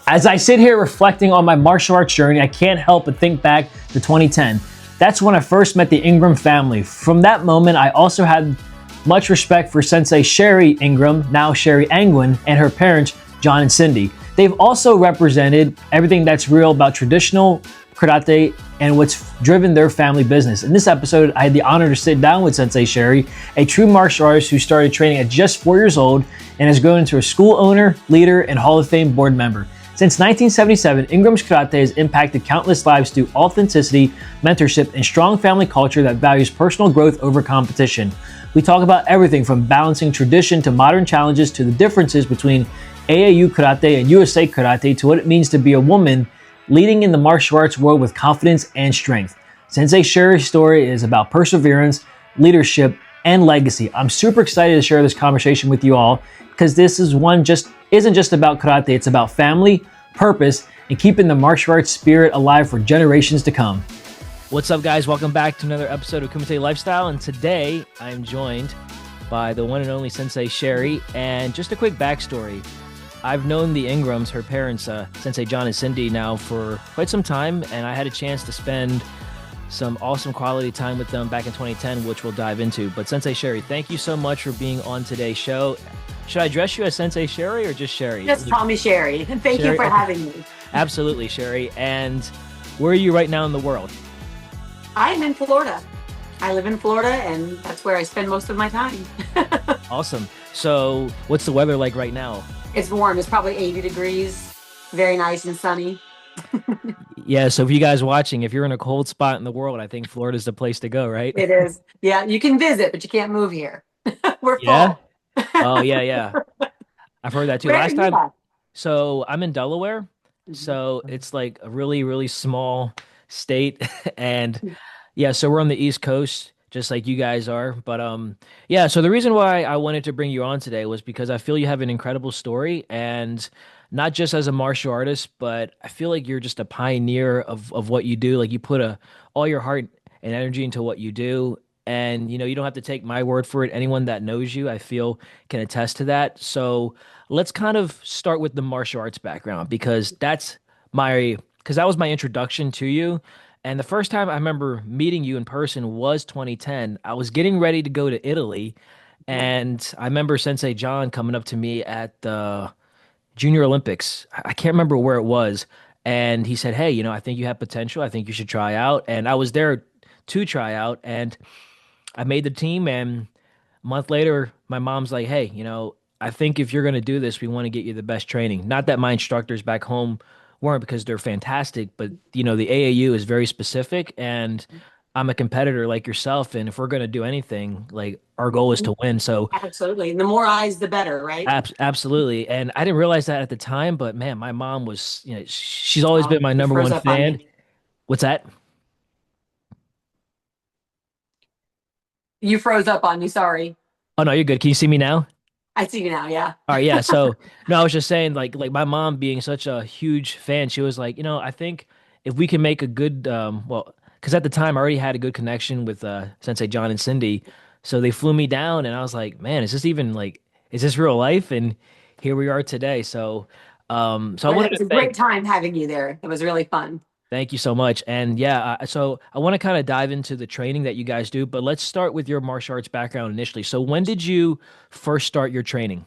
As I sit here reflecting on my martial arts journey, I can't help but think back to 2010. That's when I first met the Ingram family. From that moment, I also had much respect for Sensei Sheri Ingram, now Sheri Angwin, and her parents, John and Cindy. They've also represented everything that's real about traditional karate and what's driven their family business. In this episode, I had the honor to sit down with Sensei Sheri, a true martial artist who started training at just 4 years old and has grown into a school owner, leader, and Hall of Fame board member. Since 1977, Ingram's Karate has impacted countless lives through authenticity, mentorship, and strong family culture that values personal growth over competition. We talk about everything from balancing tradition to modern challenges to the differences between AAU Karate and USA Karate to what it means to be a woman leading in the martial arts world with confidence and strength. Sensei Sheri's story is about perseverance, leadership, and legacy. I'm super excited to share this conversation with you all because this is isn't just about karate, it's about family, purpose, and keeping the martial arts spirit alive for generations to come. What's up, guys? Welcome back to another episode of Kumite Lifestyle, and today I'm joined by the one and only Sensei Sheri. And just a quick backstory. I've known the Ingrams, her parents, Sensei John and Cindy, now for quite some time, and I had a chance to spend some awesome quality time with them back in 2010, which we'll dive into. But Sensei Sheri, thank you so much for being on today's show. Should I address you as Sensei Sheri or just Sheri? Just call me Sheri, and thank you for having me. Absolutely, Sheri. And where are you right now in the world? I'm in Florida. I live in Florida, and that's where I spend most of my time. Awesome. So what's the weather like right now? It's warm. It's probably 80 degrees. Very nice and sunny. Yeah, so for you guys watching, if you're in a cold spot in the world, I think Florida's the place to go, right? It is. Yeah, you can visit, but you can't move here. We're Yeah? full. Oh, yeah. I've heard that too. Where Last are you time, at? so I'm in Delaware, so it's like a really, really small state. And yeah, so we're on the East Coast, just like you guys are. But yeah, so the reason why I wanted to bring you on today was because I feel you have an incredible story, and not just as a martial artist, but I feel like you're just a pioneer of what you do. Like you put all your heart and energy into what you do. And you don't have to take my word for it. Anyone that knows you, I feel, can attest to that. So let's kind of start with the martial arts background because that was my introduction to you. And the first time I remember meeting you in person was 2010. I was getting ready to go to Italy, and I remember Sensei John coming up to me at the Junior Olympics. I can't remember where it was. And he said, "Hey, I think you have potential. I think you should try out." And I was there to try out, and I made the team. And a month later, my mom's like, "Hey, I think if you're going to do this, we want to get you the best training." Not that my instructors back home weren't, because they're fantastic, but the AAU is very specific, and I'm a competitor like yourself. And if we're going to do anything, like, our goal is to win. So Absolutely. And the more eyes, the better, right? absolutely. And I didn't realize that at the time, but man, my mom was, she's always been my You number froze one up on fan. me. What's that? You froze up on me. Sorry. Oh, no, you're good. Can you see me now? I see you now. Yeah. All right, yeah. So no, I was just saying, like my mom being such a huge fan, she was like, I think if we can make a good, well, because at the time I already had a good connection with Sensei John and Cindy, so they flew me down, and I was like, man, is this real life? And here we are today. So, so I Well, wanted it was to a great time having you there. It was really fun. thank you so much. And yeah, so I want to kind of dive into the training that you guys do, but let's start with your martial arts background initially. So when did you first start your training?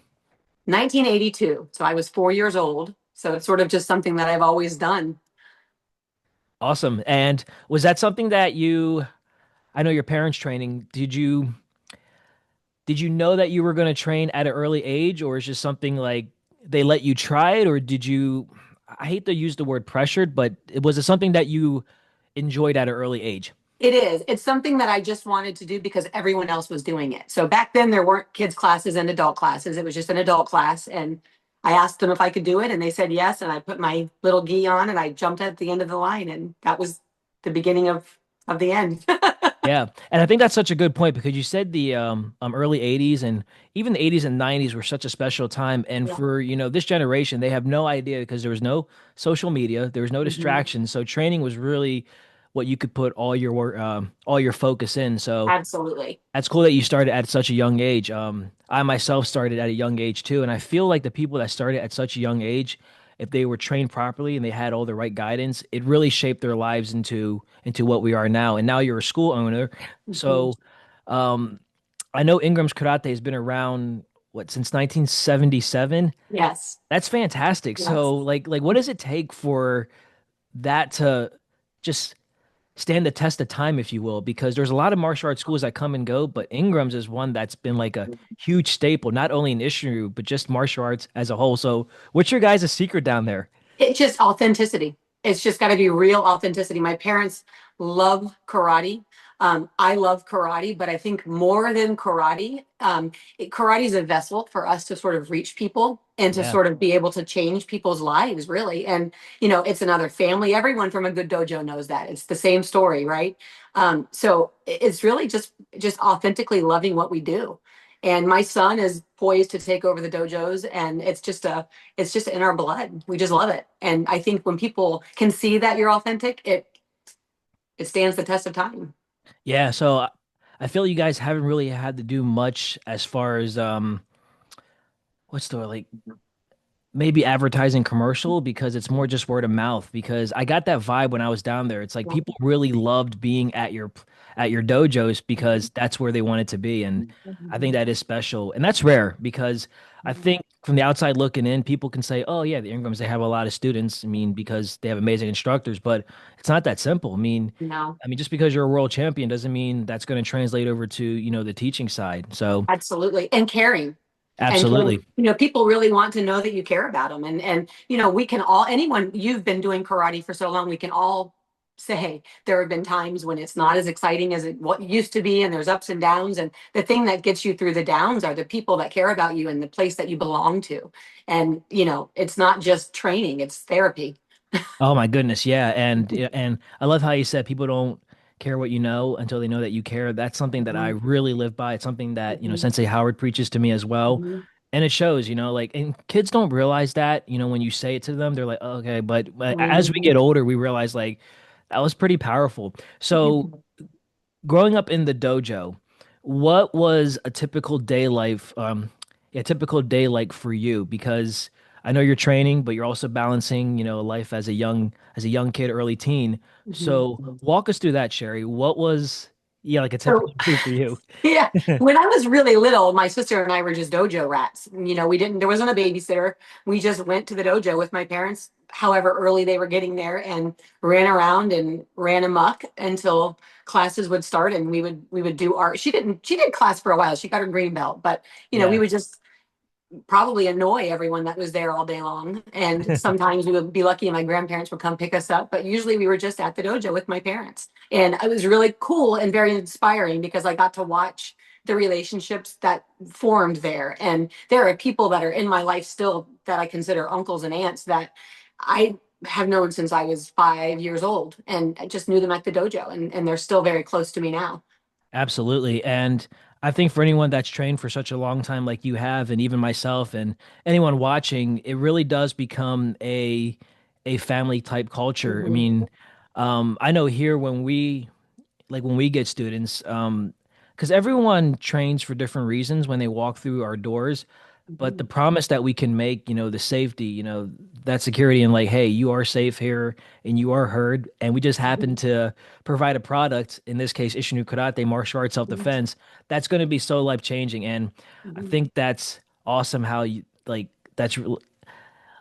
1982. So I was 4 years old. So it's sort of just something that I've always done. Awesome. And was that something that I know your parents training, did you know that you were going to train at an early age, or is just something like they let you try it, or I hate to use the word pressured, but was it something that you enjoyed at an early age? It is. It's something that I just wanted to do because everyone else was doing it. So back then there weren't kids classes and adult classes. It was just an adult class. And I asked them if I could do it, and they said yes. And I put my little gi on and I jumped at the end of the line. And that was the beginning of the end. Yeah. And I think that's such a good point because you said the early 80s, and even the 80s and 90s were such a special time. And Yeah. for, this generation, they have no idea because there was no social media, there was no distractions. So training was really what you could put all your work, all your focus in. So Absolutely. that's cool that you started at such a young age. I myself started at a young age too, and I feel like the people that started at such a young age if they were trained properly and they had all the right guidance, it really shaped their lives into what we are now. And now you're a school owner. Mhm. So um I know Ingram's Karate has been around what since 1977. Yes. That's fantastic. Yes. So like what does it take for that to just stand the test of time, if you will? Because there's a lot of martial arts schools that come and go, but Ingram's is one that's been like a huge staple, not only in issue, but just martial arts as a whole. So what's your guys' secret down there? It's just authenticity. It's just got to be real authenticity. My parents love karate. I love karate, but I think more than karate, karate is a vessel for us to sort of reach people and to Yeah. sort of be able to change people's lives, really. And it's another family. Everyone from a good dojo knows that. It's the same story, right? So it's really just authentically loving what we do. And my son is poised to take over the dojos, and it's just in our blood. We just love it. And I think when people can see that you're authentic, it stands the test of time. Yeah, so I feel you guys haven't really had to do much as far as what's the like maybe advertising commercial, because it's more just word of mouth, because I got that vibe when I was down there. It's like people really loved being at your dojos because that's where they wanted to be. And I think that is special. And that's rare because I think from the outside looking in, people can say, "Oh yeah, the Ingrams, they have a lot of students." I mean, because they have amazing instructors, but it's not that simple. No, Just because you're a world champion doesn't mean that's going to translate over to, the teaching side. So, absolutely. And caring. And caring. absolutely. People really want to know that you care about them. And we can all, anyone, you've been doing karate for so long, we can all say there have been times when it's not as exciting as what used to be, and there's ups and downs. And the thing that gets you through the downs are the people that care about you and the place that you belong to. And it's not just training, it's therapy. Oh my goodness, yeah, and I love how you said people don't care what you know until they know that you care. That's something that I Mhm, really live by. It's something that, mhm, Sensei Howard preaches to me as well. mhm, And it shows, like, and kids don't realize that, when you say it to them, they're like, "Oh, okay." But as we mhm. get older, we realize like that was pretty powerful. So growing up in the dojo, what was a typical day life, yeah, typical day like for you? Because I know you're training, but you're also balancing, life as a young kid, early teen. So Mhm. walk us through that, Sherry. What was, yeah, like a typical So day for you? yeah, when I was really little, my sister and I were just dojo rats. We didn't, there wasn't a babysitter. We just went to the dojo with my parents, however early they were getting there, and ran around and ran amok until classes would start, and we would do art. She did class for a while. She got her green belt, but we Yeah. would just probably annoy everyone that was there all day long. And sometimes we would be lucky and my grandparents would come pick us up. But usually we were just at the dojo with my parents. And it was really cool and very inspiring because I got to watch the relationships that formed there. And there are people that are in my life still that I consider uncles and aunts that I have known since I was 5 years old. And I just knew them at the dojo. And they're still very close to me now. Absolutely. And I think for anyone that's trained for such a long time like you have, and even myself and anyone watching, it really does become a family type culture. Mhm. I know here when we get students, because everyone trains for different reasons when they walk through our doors, but the Mhm. promise that we can make, the safety, that security, and like, hey, you are safe here and you are heard, and we just happen to provide a product, in this case Ishinu Karate, martial arts self-defense, that's going to be so life-changing. And I Mhm. think that's awesome how you like that's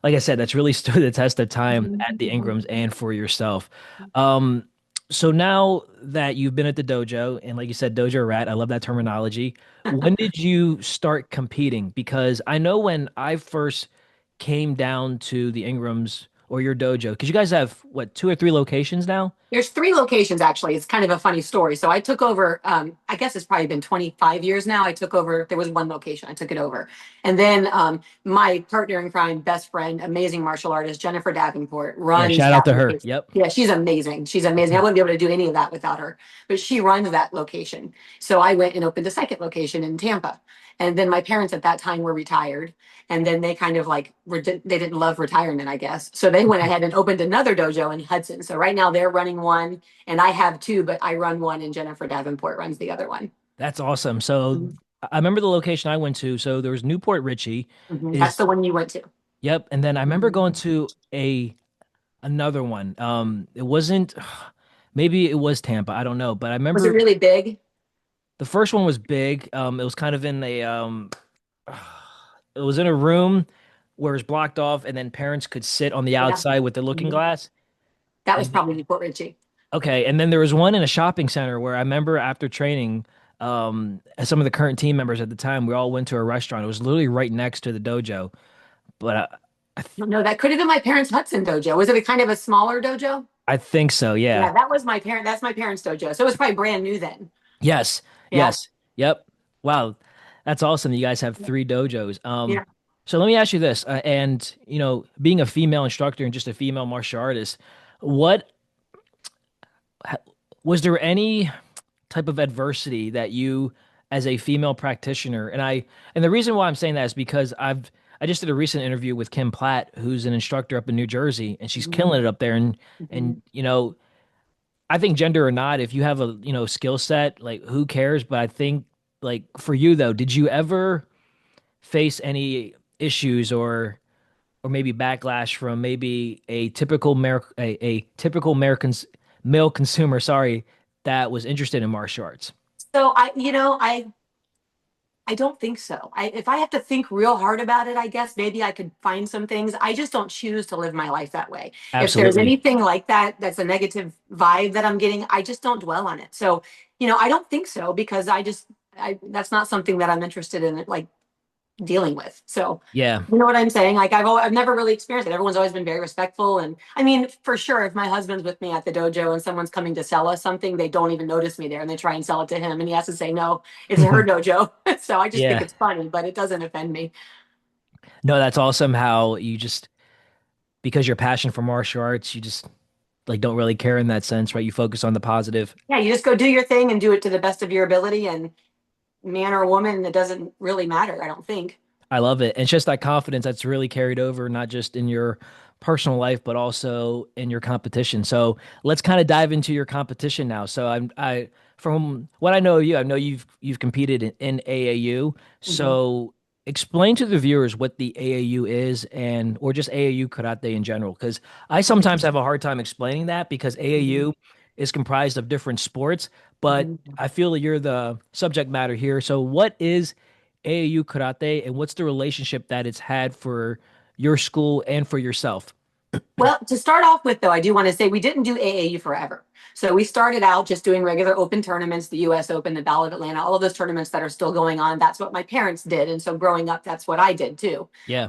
like I said, that's really stood the test of time at the Ingrams Mhm. and for yourself. Um, so now that you've been at the dojo, and like you said, dojo rat, I love that terminology. When did you start competing? Because I know when I first came down to the Ingrams or your dojo, because you guys have what, two or three locations now? There's three locations actually. It's kind of a funny story. So I took over, I guess it's probably been 25 years now. I took over, there was one location, I took it over. And then my partner in crime, best friend, amazing martial artist, Jennifer Davenport, Yeah, runs shout out that to her. location. Yep. Yeah, she's amazing. She's amazing. I wouldn't be able to do any of that without her, but she runs that location. So I went and opened a second location in Tampa. And then my parents at that time were retired. And then they kind of like, they didn't love retirement, I guess. So they went ahead and opened another dojo in Hudson. So right now they're running one and I have two, but I run one and Jennifer Davenport runs the other one. That's awesome. So Mhm. I remember the location I went to. So there was Newport Richie. Mhm. That's Is the one you went to. Yep. And then I remember going to a another one. It wasn't maybe it was Tampa, I don't know, but I Was it remember really big? the first one was big. It was kind of in a it was in a room where it was blocked off, and then parents could sit on the Yeah. outside with the looking Mhm. glass. That was And probably Newport Richie. okay, and then there was one in a shopping center where I remember after training, as some of the current team members at the time, we all went to a restaurant. It was literally right next to the dojo. But No, that could have been my parents' Hudson dojo. Was it a kind of a smaller dojo? I think so, yeah. Yeah, that was my parent. That's my parents' dojo. So it was probably brand new then. Yes, Yeah. yes, yep. Wow, that's awesome. You guys have three dojos. Yeah. So let me ask you this, and being a female instructor and just a female martial artist, what was there any type of adversity that you as a female practitioner and the reason why I'm saying that is because I just did a recent interview with Kim Platt, who's an instructor up in New Jersey, and she's Mhm. killing it up there, and Mhm. I think gender or not, if you have a skill set, like who cares, but I think like for you though, did you ever face any issues or maybe backlash from maybe a typical male consumer, sorry, that was interested in martial arts? So I don't think so. If I have to think real hard about it, I guess maybe I could find some things. I just don't choose to live my life that way. If there's Absolutely. anything like that, that's a negative vibe that I'm getting, I just don't dwell on it. So, I don't think so because that's not something that I'm interested in, like dealing with. So, Yeah. you know what I'm saying? Like I've never really experienced it. Everyone's always been very respectful, and I mean, for sure, if my husband's with me at the dojo and someone's coming to sell us something, they don't even notice me there, and they try and sell it to him, and he has to say no, it's her dojo. So I just think Yeah. it's funny, but it doesn't offend me. No, that's awesome how you just because your passion for martial arts, you just like don't really care in that sense, right? You focus on the positive. Yeah, you just go do your thing and do it to the best of your ability, and man or woman, it doesn't really matter. I don't think. I love it. And it's just that confidence that's really carried over, not just in your personal life, but also in your competition. So let's kind of dive into your competition now. So from what I know of you, I know you've competed in AAU. Mhm. So explain to the viewers what the AAU is and or just AAU karate in general. Because I sometimes have a hard time explaining that because Mhm. AAU is comprised of different sports, but Mhm. I feel that you're the subject matter here. So what is AAU Karate, and what's the relationship that it's had for your school and for yourself? Well, to start off with, though, I do want to say we didn't do AAU forever. So we started out just doing regular open tournaments, the US Open, the Ballot of Atlanta, all of those tournaments that are still going on. That's what my parents did. And so growing up, that's what I did too. Yeah,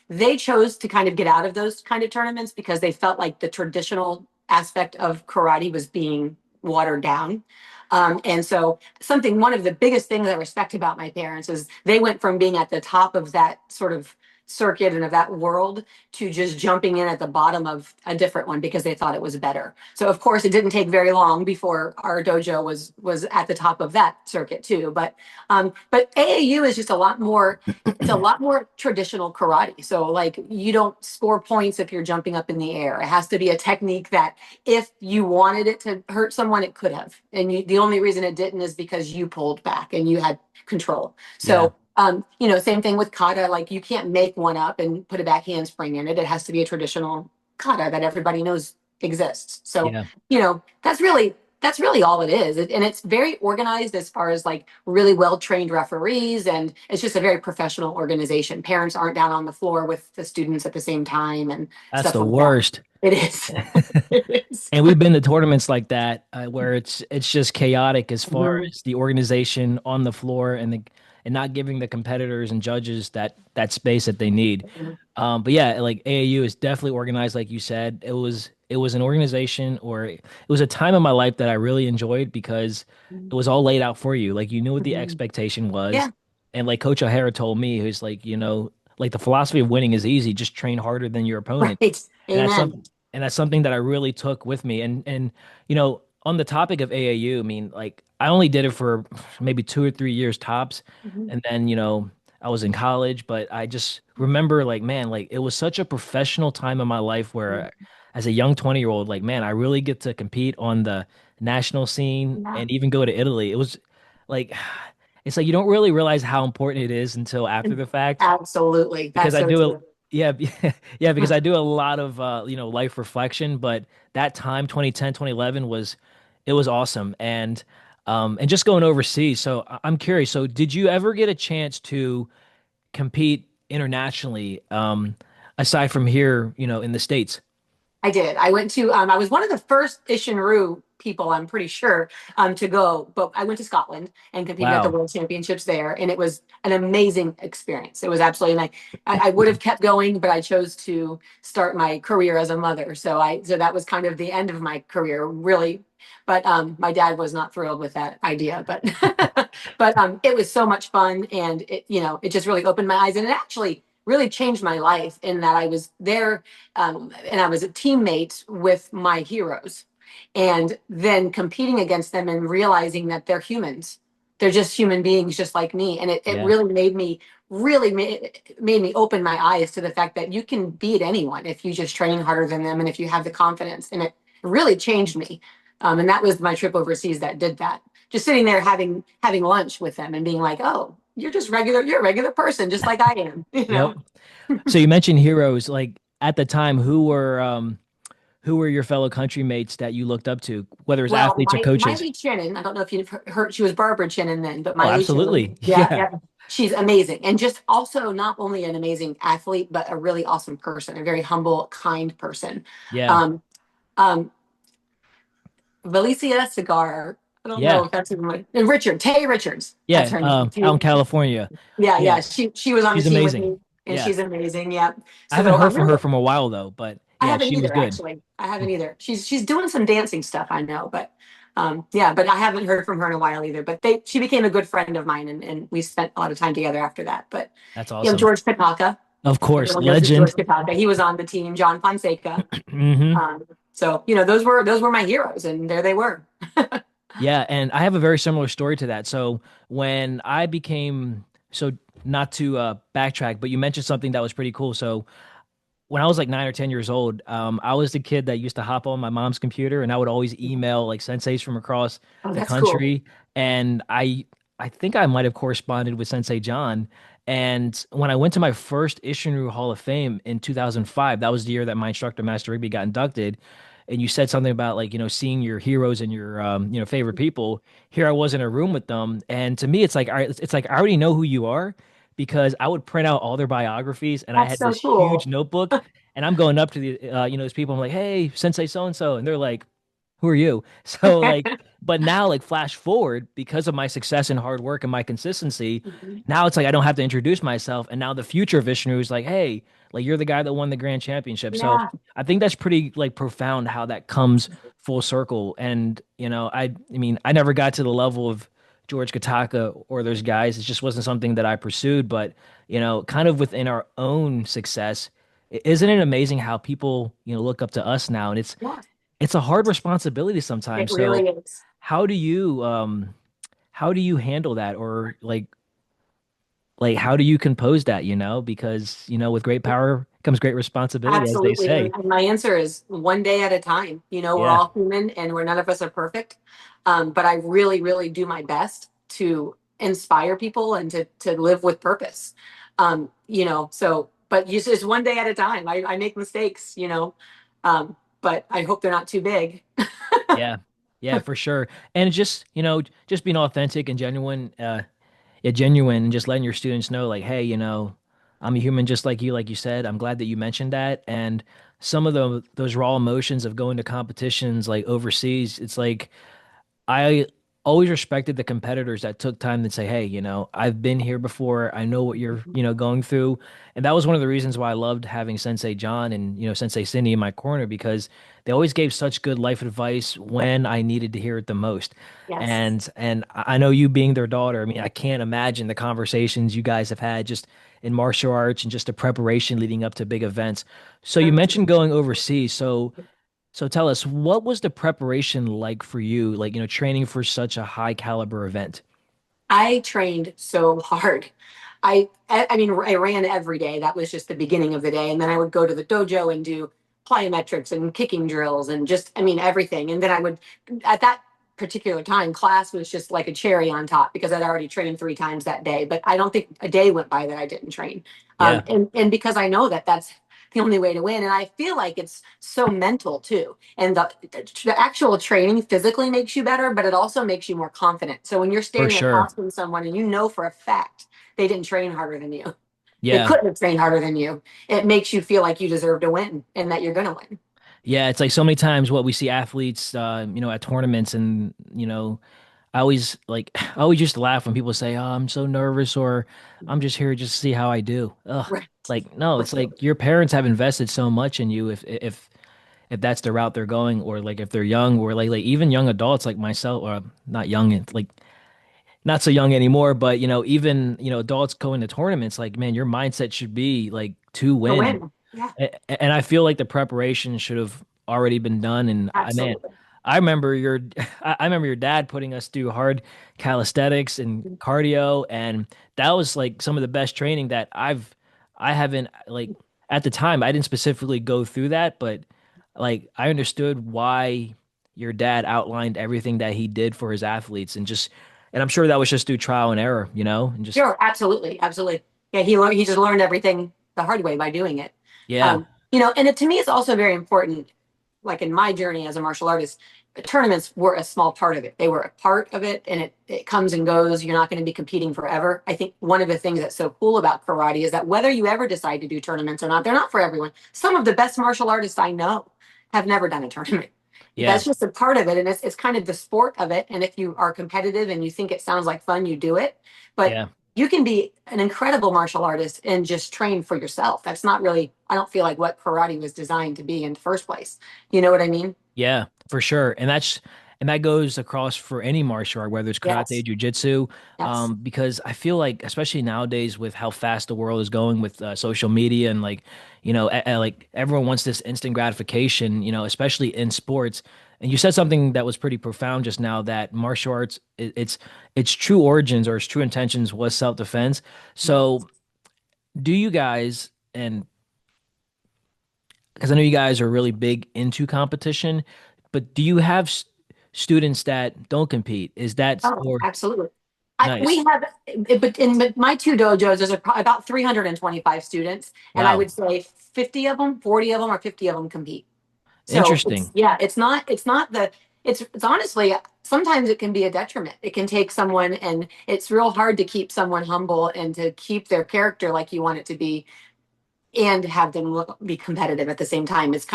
They chose to kind of get out of those kind of tournaments because they felt like the traditional aspect of karate was being watered down. And so one of the biggest things I respect about my parents is they went from being at the top of that sort of circuit and of that world to just jumping in at the bottom of a different one because they thought it was better. So of course it didn't take very long before our dojo was at the top of that circuit too. But AAU is just a lot more, it's a lot more traditional karate. So like you don't score points if you're jumping up in the air. It has to be a technique that if you wanted it to hurt someone, it could have. And the only reason it didn't is because you pulled back and you had control. yeah, So same thing with kata. Like you can't make one up and put a back handspring in it. It has to be a traditional kata that everybody knows exists. So, yeah. that's really all it is. And it's very organized as far as like really well trained referees, and it's just a very professional organization. Parents aren't down on the floor with the students at the same time and That's stuff the like that. worst. It is. It is. And we've been to tournaments like that where it's just chaotic as far Mhm. as the organization on the floor and not giving the competitors and judges that space that they need. But yeah, like AAU is definitely organized, like you said. It was an organization or it was a time in my life that I really enjoyed because it was all laid out for you. Like you knew what the Mhm. expectation was. Yeah. And like Coach O'Hara told me, who's like, like the philosophy of winning is easy, just train harder than your opponent. Right. And that's Amen. something and that's something that I really took with me. And on the topic of AAU, I mean, like I only did it for maybe 2 or 3 years tops. Mhm. And then, I was in college, but I just remember like, man, like it was such a professional time in my life where as a young 20-year-old, like, man, I really get to compete on the national scene Yeah. and even go to Italy. It was like it's like you don't really realize how important it is until after the fact Absolutely. because That's I so do it. true. Yeah, yeah, because I do a lot of life reflection, but that time 2010, 2011 was it was awesome. And just going overseas. So I'm curious. So did you ever get a chance to compete internationally aside from here, in the States? I did. I went to, I was one of the first Ishinru people, I'm pretty sure, to go, but I went to Scotland and competed at the Wow. World Championships there. And it was an amazing experience. It was absolutely, and I would have kept going, but I chose to start my career as a mother. So that was kind of the end of my career, really. But my dad was not thrilled with that idea, but, but it was so much fun. And it just really opened my eyes, and it actually really changed my life in that I was there, and I was a teammate with my heroes, and then competing against them and realizing that they're humans. They're just human beings, just like me. And it Yeah. really made me open my eyes to the fact that you can beat anyone if you just train harder than them and if you have the confidence. And it really changed me. And that was my trip overseas that did that. Just sitting there having lunch with them and being like, oh, you're a regular person, just like I am, you Yep. know? So you mentioned heroes, like at the time, who were your fellow country mates that you looked up to, whether it's Well, athletes or coaches? Miley Chinnon, I don't know if you've heard, she was Barbara Chinnon then, but Oh, Miley Chinnon, absolutely. yeah, Yeah. yeah, she's amazing. And just also not only an amazing athlete, but a really awesome person, a very humble, kind person. Yeah. Um, um, Valicia Cigar, I don't know Yeah. if that's even what, and Tay Richards, that's Yeah. her name. Out in California. Yeah, Yeah. yeah, she was on the She's team with amazing. me, and Yeah. she's amazing. Yeah. I haven't So heard I'm from her really, from a while though, but I yeah, haven't she was either, good. actually. I haven't either. She's doing some dancing stuff, I know, but yeah, but I haven't heard from her in a while either. But she became a good friend of mine, and we spent a lot of time together after that. But That's awesome. George Kataka, Of course, everyone knows who George legend. Kataka. He was on the team. John Fonseca. Hmm. So those were my heroes, and there they were. Yeah, and I have a very similar story to that. So when I became so not to backtrack, but you mentioned something that was pretty cool. So when I was like 9 or 10 years old, I was the kid that used to hop on my mom's computer and I would always email like senseis from across Oh, the that's cool. country. And I think I might have corresponded with Sensei John. And when I went to my first Ishinru Hall of Fame in 2005, that was the year that my instructor, Master Rigby, got inducted. And you said something about like, seeing your heroes and your favorite people. Here I was in a room with them. And to me, it's like it's like I already know who you are because I would print out all their biographies and I That's had so this huge cool. notebook and I'm going up to the those people. I'm like, hey, Sensei so and so, and they're like, who are you? So like, but now like flash forward because of my success and hard work and my consistency, now it's like I don't have to introduce myself, and now the future of Vishnu is like, hey, like you're the guy that won the grand championship. So Yeah, I think that's pretty like profound how that comes full circle. And I mean, I never got to the level of George Kataka or those guys. It just wasn't something that I pursued, but kind of within our own success, isn't it amazing how people, look up to us now? And yeah, it's a hard responsibility it sometimes. So really is. how do you how do you handle that or like how do you compose that, because with great power comes great responsibility as they Absolutely. And, say. and my answer is one day at a time. We're Yeah. all human, and we're none of us are perfect. But I really, really do my best to inspire people and to live with purpose. But just one day at a time. I make mistakes. But I hope they're not too big. Yeah. Yeah, for sure. And just, just being authentic and genuine, genuine and just letting your students know like, hey, I'm a human just like you said. I'm glad that you mentioned that. And some of those raw emotions of going to competitions like overseas, it's like I always respected the competitors that took time to say, "Hey, I've been here before. I know what you're, going through." And that was one of the reasons why I loved having Sensei John and, Sensei Cindy in my corner because they always gave such good life advice when I needed to hear it the most. Yes. And I know you being their daughter, I mean, I can't imagine the conversations you guys have had just in martial arts and just the preparation leading up to big events. So you mentioned going overseas. So tell us, what was the preparation like for you, like, training for such a high caliber event? I trained so hard. I mean, I ran every day. That was just the beginning of the day. And then I would go to the dojo and do plyometrics and kicking drills and just, I mean, everything. And then I would, at that particular time, class was just like a cherry on top because I'd already trained 3 times that day. But I don't think a day went by that I didn't train. Yeah, And because I know that that's the only way to win. And I feel like it's so mental too. And the actual training physically makes you better, but it also makes you more confident. So when you're for standing sure. across from someone and you know for a fact they didn't train harder than you, they Yeah. couldn't have trained harder than you, it makes you feel like you deserve to win and that you're going to win. Yeah, it's like so many times what we see athletes, at tournaments, and I always like, I always used to laugh when people say, "Oh, I'm so nervous," or "I'm just here just to see how I do." Ugh. Right. Like, no, it's like your parents have invested so much in you. If that's the route they're going, or like if they're young, or like even young adults like myself, or not young, like not so young anymore, but even adults going to tournaments, like man, your mindset should be like to To win. win. Yeah, And I feel like the preparation should have already been done. And man, absolutely. I remember your I remember your dad putting us through hard calisthenics and cardio, and that was like some of the best training that I haven't like at the time. I didn't specifically go through that, but like I understood why your dad outlined everything that he did for his athletes, and I'm sure that was just through trial and error, and just Sure, absolutely, absolutely. Yeah, he just learned everything the hard way by doing it. yeah, And to me, it's also very important. Like in my journey as a martial artist, tournaments were a small part of it. They were a part of it, and it comes and goes. You're not going to be competing forever. I think one of the things that's so cool about karate is that whether you ever decide to do tournaments or not, they're not for everyone. Some of the best martial artists I know have never done a tournament. yeah, That's just a part of it, and it's kind of the sport of it. And if you are competitive and you think it sounds like fun, you do it. But yeah. you can be an incredible martial artist and just train for yourself. That's not really, I don't feel like what karate was designed to be in the first place. You know what I mean? Yeah, for sure. And that goes across for any martial art, whether it's karate, Yes. jujitsu, Yes. because I feel like, especially nowadays with how fast the world is going with social media and like, like everyone wants this instant gratification, especially in sports. And you said something that was pretty profound just now that martial arts, its true origins or its true intentions was self-defense. So, do you guys, and because I know you guys are really big into competition, but do you have students that don't compete? Is that Oh, or absolutely. We nice? have, but in my 2 dojos, there's about 325 students, and I Wow, would say 50 of them, 40 of them, or 50 of them compete. So it's, interesting. yeah, it's not it's honestly, sometimes it can be a detriment. It can take someone, and it's real hard to keep someone humble and to keep their character like you want it to be and have them be competitive at the same time. It's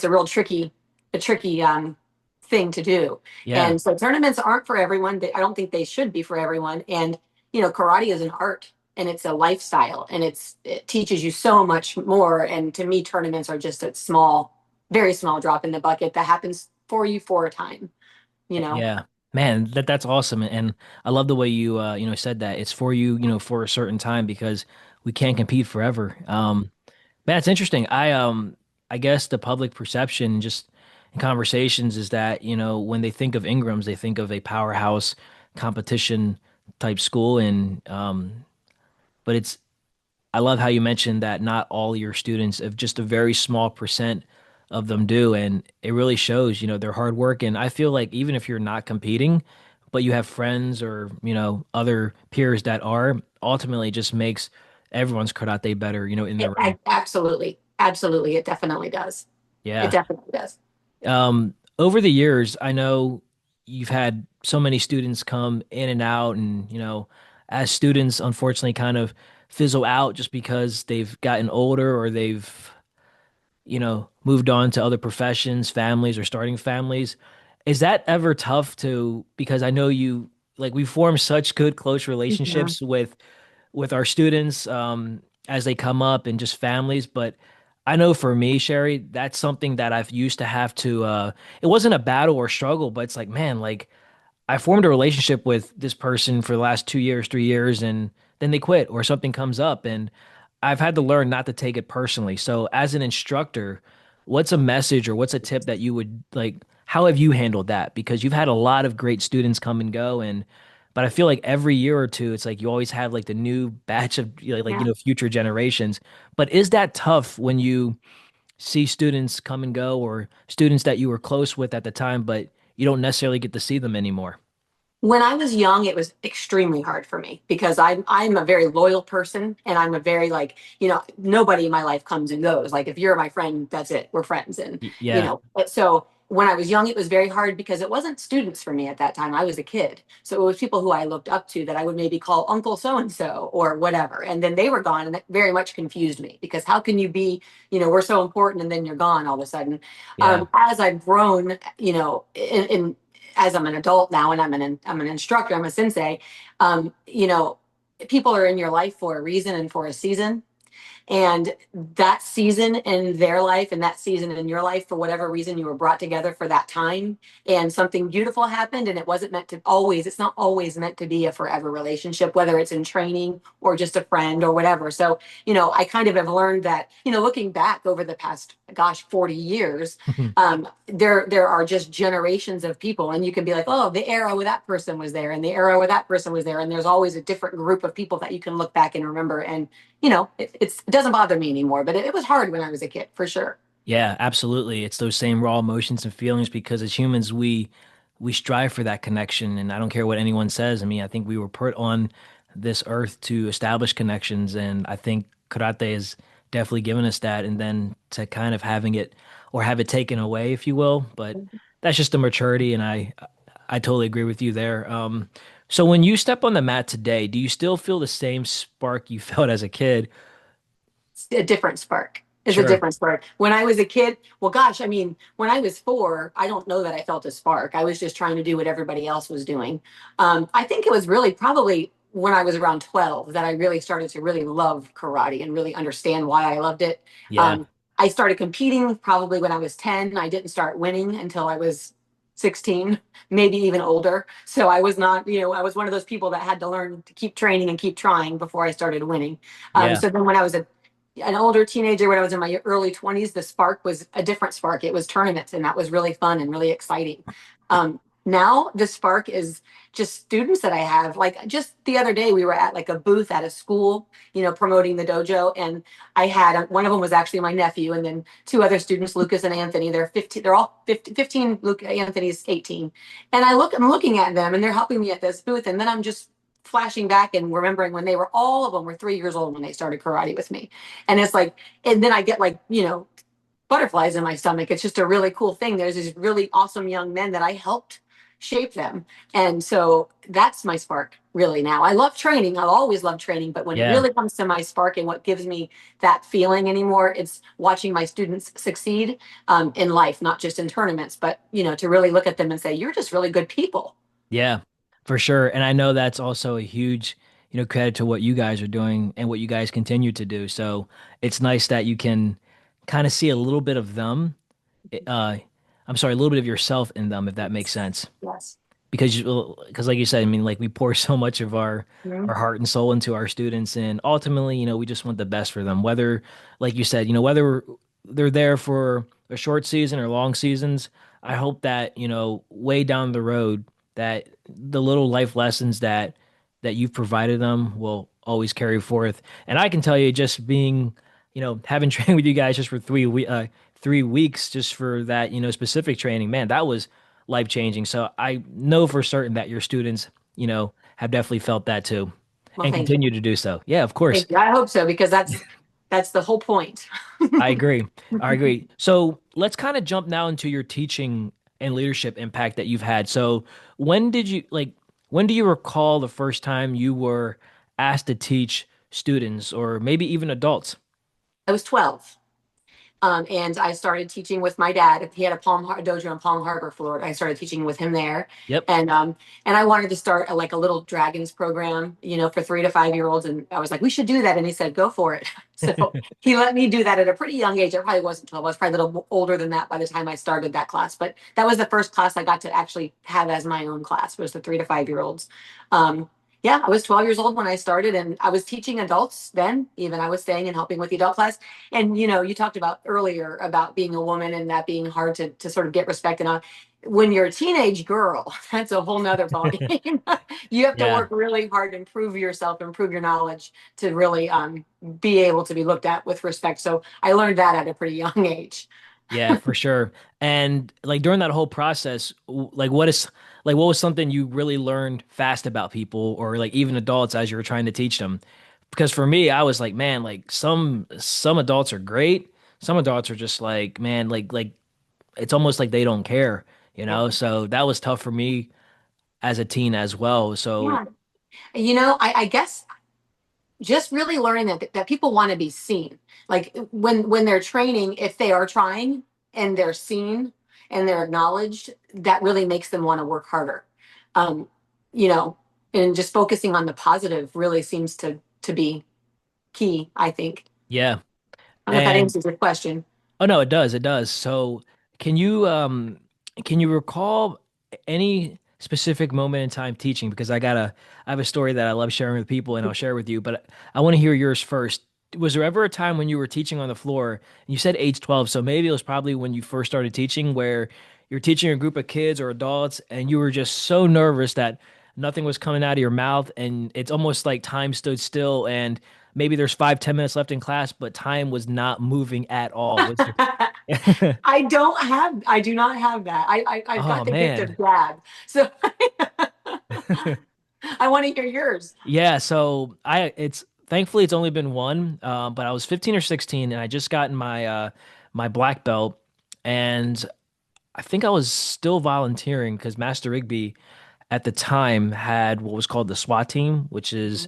a real tricky thing to do. Yeah, And so tournaments aren't for everyone. I don't think they should be for everyone. And karate is an art and it's a lifestyle, and it teaches you so much more. And to me, tournaments are just a small, very small drop in the bucket that happens for you for a time. You know. yeah, man, that's awesome, and I love the way you said that it's for you, for a certain time because we can't compete forever. Man, it's interesting. I guess the public perception just in conversations is that, when they think of Ingrams, they think of a powerhouse competition type school. And but I love how you mentioned that not all your students, if just a very small percent of them do, and it really shows, their hard work. And I feel like even if you're not competing, but you have friends or, other peers that are, ultimately it just makes everyone's karate better, in the ring. Absolutely, absolutely, it definitely does. It Yeah. definitely does. Over the years, I know you've had so many students come in and out, and as students unfortunately kind of fizzle out just because they've gotten older or they've, moved on to other professions, families, or starting families. Is that ever tough to, because I know you like we form such good close Mhm. relationships with our students as they come up and just families. But I know for me, Sherry, that's something that I've used to have to. It wasn't a battle or struggle, but it's like, man, like I formed a relationship with this person for the last 2 years, 3 years, and then they quit or something comes up. And I've had to learn not to take it personally. So, as an instructor, what's a message or what's a tip that you would like? How have you handled that? Because you've had a lot of great students come and go, but I feel like every year or two, it's like you always have like the new batch of Yeah. future generations. But is that tough when you see students come and go or students that you were close with at the time, but you don't necessarily get to see them anymore. When I was young, it was extremely hard for me because I'm a very loyal person and I'm a very like, nobody in my life comes and goes. Like if you're my friend, that's it. We're friends. And Yeah. so when I was young, it was very hard because it wasn't students for me at that time. I was a kid. So it was people who I looked up to that I would maybe call Uncle so and so or whatever. And then they were gone and that very much confused me because how can you be, we're so important and then you're gone all of a sudden. Yeah. As I've grown, in as I'm an adult now and I'm an instructor, I'm a sensei, people are in your life for a reason and for a season. And that season in their life and that season in your life, for whatever reason, you were brought together for that time and something beautiful happened. And it wasn't meant to always, it's not always meant to be a forever relationship, whether it's in training or just a friend or whatever. So, I kind of have learned that, looking back over the past, gosh, 40 years, there are just generations of people. And you can be like, oh, the era where that person was there and the era where that person was there. And there's always a different group of people that you can look back and remember. And it doesn't bother me anymore, but it was hard when I was a kid for sure. Yeah, absolutely. It's those same raw emotions and feelings because as humans we strive for that connection and I don't care what anyone says. I mean, I think we were put on this earth to establish connections and I think karate has definitely given us that and then to kind of having it or have it taken away, if you will, but that's just the maturity and I totally agree with you there. So when you step on the mat today, do you still feel the same spark you felt as a kid? It's a different spark. It's a Sure. different spark. When I was a kid, well, gosh, I mean, when I was 4, I don't know that I felt a spark. I was just trying to do what everybody else was doing. I think it was really probably when I was around 12 that I really started to really love karate and really understand why I loved it. Yeah. Um, I started competing probably when I was 10. I didn't start winning until I was 16, maybe even older. So I was not, I was one of those people that had to learn to keep training and keep trying before I started winning. Yeah. So then when I was an older teenager, when I was in my early 20s, the spark was a different spark. It was tournaments, and that was really fun and really exciting. Now the spark is just students that I have. Like just the other day, we were at like a booth at a school, promoting the dojo, and I had one of them was actually my nephew, and then two other students, Lucas and Anthony. They're 15. They're all 15. Luke Anthony's 18, and I'm looking at them, and they're helping me at this booth, and then I'm just flashing back and remembering when all of them were 3 years old when they started karate with me. And it's like, and then I get like, butterflies in my stomach. It's just a really cool thing. There's these really awesome young men that I helped shape them. And so that's my spark really now. I love training. I'll always love training. But when it Yeah. really comes to my spark and what gives me that feeling anymore, it's watching my students succeed in life, not just in tournaments, but, to really look at them and say, you're just really good people. Yeah, for sure. And I know that's also a huge, credit to what you guys are doing and what you guys continue to do. So it's nice that you can kind of see a little bit of them. Uh, I'm sorry, a little bit of yourself in them, if that makes sense. Yes. Because like you said, I mean, like we pour so much of our Mhm. heart and soul into our students, and ultimately, we just want the best for them. Whether, like you said, whether they're there for a short season or long seasons, I hope that way down the road that the little life lessons that you've provided them will always carry forth. And I can tell you, just being, having trained with you guys just for 3 weeks, just for that, specific training, man, that was life changing. So I know for certain that your students, have definitely felt that too Well, and thank you. continue to do so. Yeah, of course. Thank you. I hope so because that's the whole point. I agree. I agree. So let's kind of jump now into your teaching and leadership impact that you've had. So when do you recall the first time you were asked to teach students or maybe even adults? I was 12. And I started teaching with my dad. He had a dojo in Palm Harbor, Florida. I started teaching with him there, Yep. and I wanted to start like a little dragons program, for 3 to 5 year olds. And I was like, we should do that. And he said, go for it. So he let me do that at a pretty young age. I probably wasn't 12. I was probably a little older than that by the time I started that class. But that was the first class I got to actually have as my own class was the 3 to 5 year olds. Um, yeah, I was 12 years old when I started, and I was teaching adults then. Even I was staying and helping with the adult class. And you talked about earlier about being a woman and that being hard to sort of get respect and all. When you're a teenage girl, that's a whole nother ballgame. You have to Yeah. work really hard and prove yourself, improve your knowledge to really be able to be looked at with respect. So I learned that at a pretty young age. Yeah, for sure. And like during that whole process, like what was something you really learned fast about people or like even adults as you were trying to teach them? Because for me, I was like, man, like some adults are great. Some adults are just like, man, like it's almost like they don't care, you Yeah. know? So that was tough for me as a teen as well. So Yeah. I guess just really learning that people want to be seen. Like when they're training, if they are trying and they're seen and they're acknowledged, that really makes them want to work harder. Um, you know, and just focusing on the positive really seems to be key, I think. yeah. I don't know if that And answers your question. oh no, it does. It does. So can you can you recall any specific moment in time teaching? Because I have a story that I love sharing with people and I'll share with you, but I want to hear yours first. Was there ever a time when you were teaching on the floor? You said age 12, so maybe it was probably when you first started teaching where you're teaching a group of kids or adults and you were just so nervous that nothing was coming out of your mouth and it's almost like time stood still and maybe there's 5, 10 minutes left in class, but time was not moving at all. Was there? I do not have that. I've Oh got the gift of man. gab. So I want to hear yours. Yeah, so I it's thankfully it's only been one, but I was 15 or 16 and I just gotten my black belt and I think I was still volunteering because Master Rigby at the time had what was called the SWAT team, which is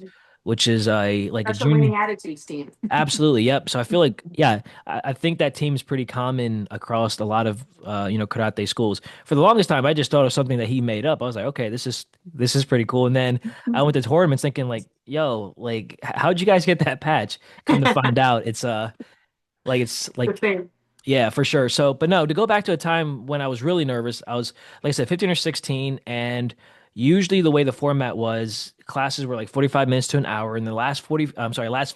a like a Special junior. winning attitudes team. Absolutely, yep. So I feel like, yeah, I think that team's pretty common across a lot of karate schools. For the longest time, I just thought it was something that he made up. I was like, okay, this is pretty cool. And then I went to tournaments thinking like, yo, like, how'd you guys get that patch? Come to find out, it's The like thing. yeah, for sure. So, but no, to go back to a time when I was really nervous, I was, like I said, 15 or 16. And usually the way the format was, classes were like 45 minutes to an hour. And the last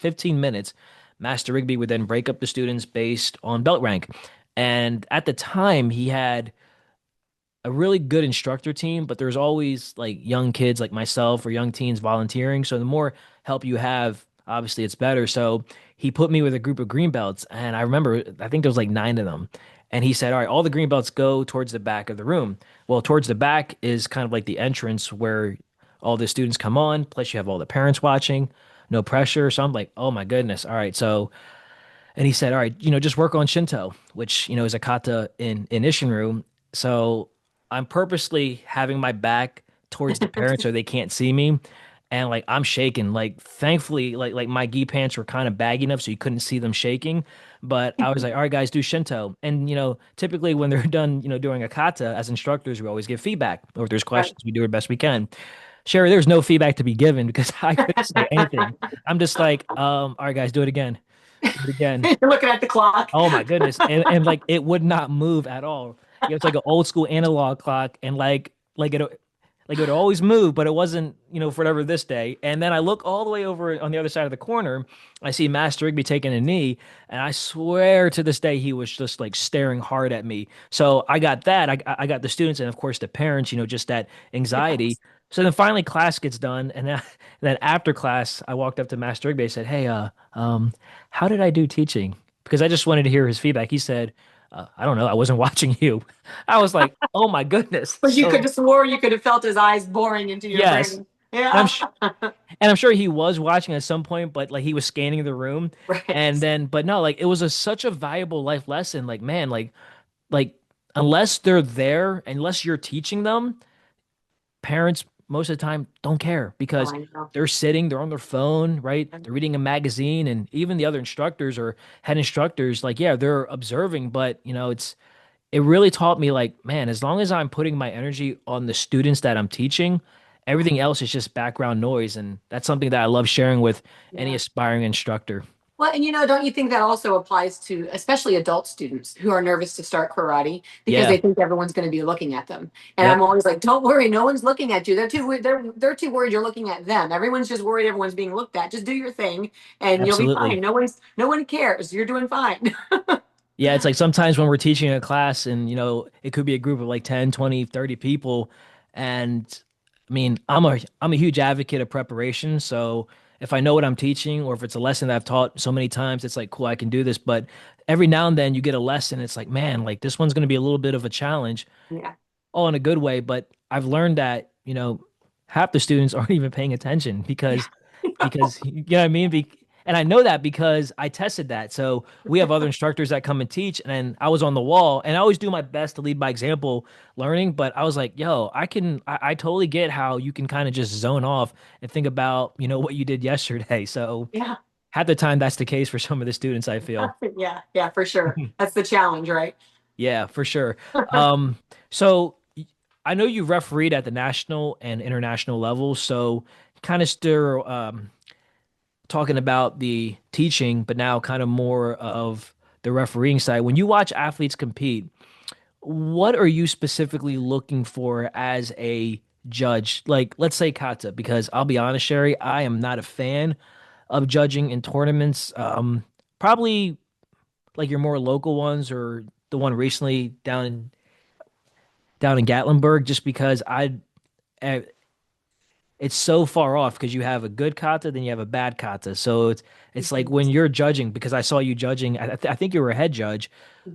15 minutes, Master Rigby would then break up the students based on belt rank. And at the time, he had a really good instructor team, but there's always like young kids like myself or young teens volunteering. So the more help you have, obviously it's better. So he put me with a group of green belts, and I remember I think there was like 9 of them. And he said, "All right, all the green belts go towards the back of the room." Well, towards the back is kind of like the entrance where all the students come on, plus you have all the parents watching, no pressure. So I'm like, "Oh my goodness. All right, so and he said, all right, just work on Shinto, which, is a kata in Ishinru. So I'm purposely having my back towards the parents so they can't see me. And like I'm shaking. Like thankfully, like my gi pants were kind of baggy enough so you couldn't see them shaking. But I was like, all right, guys, do Shinto. And typically when they're done, doing a kata as instructors, we always give feedback. Or if there's Right. questions, we do our best we can. Sherry, there's no feedback to be given because I couldn't say anything. I'm just like, all right, guys, do it again. Do it again. You're looking at the clock. Oh my goodness. And like it would not move at all. It's like an old school analog clock and like it would always move, but it wasn't, for whatever this day. And then I look all the way over on the other side of the corner. I see Master Rigby taking a knee, and I swear to this day he was just like staring hard at me. So I got that. I got the students and of course the parents, just that anxiety. Yes. So then finally class gets done, and then after class, I walked up to Master Rigby and said, "Hey, how did I do teaching?" Because I just wanted to hear his feedback. He said, "I don't know. I wasn't watching you." I was like, "Oh my goodness!" But you could So have swore you could have felt his eyes boring into your yes, brain. and Yeah. I'm sure he was watching at some point, but like he was scanning the room, and Right. then but no, like it was such a valuable life lesson. Like man, like unless they're there, unless you're teaching them, parents most of the time don't care Oh, because I know. they're sitting, they're on their phone, right? They're reading a magazine, and even the other instructors or head instructors, like, yeah, they're observing, but it really taught me like, man, as long as I'm putting my energy on the students that I'm teaching, everything else is just background noise. And that's something that I love sharing with any Yeah. aspiring instructor. Well, and don't you think that also applies to especially adult students who are nervous to start karate because Yeah. they think everyone's going to be looking at them? And I'm Yep. always like, don't worry, no one's looking at you. They're too worried you're looking at them. Everyone's just worried everyone's being looked at. Just do your thing and you'll be fine. Absolutely. No one cares. You're doing fine. Yeah, it's like sometimes when we're teaching a class and it could be a group of like 10, 20, 30 people and I mean, I'm a huge advocate of preparation, so if I know what I'm teaching or if it's a lesson that I've taught so many times, it's like cool, I can do this, but every now and then you get a lesson. It's like, man, like this one's going to be a little bit of a challenge, Yeah. all in a good way. But I've learned that, half the students aren't even paying attention Yeah. because you know what I mean? And I know that because I tested that. So we have other instructors that come and teach, and then I was on the wall, and I always do my best to lead by example learning. But I was like, yo, I totally get how you can kind of just zone off and think about, what you did yesterday. So Yeah. half the time that's the case for some of the students, I feel. Yeah. Yeah, for sure. That's the challenge, right? Yeah, for sure. Um, so I know you refereed at the national and international levels, so kind of still talking about the teaching, but now kind of more of the refereeing side. When you watch athletes compete, what are you specifically looking for as a judge? Like, let's say kata, because I'll be honest, Sherry, I am not a fan of judging in tournaments. Probably like your more local ones or the one recently down in Gatlinburg, just because eh, it's so far off because you have a good kata, then you have a bad kata. So it's like when you're judging, because I saw you judging, I think you were a head judge.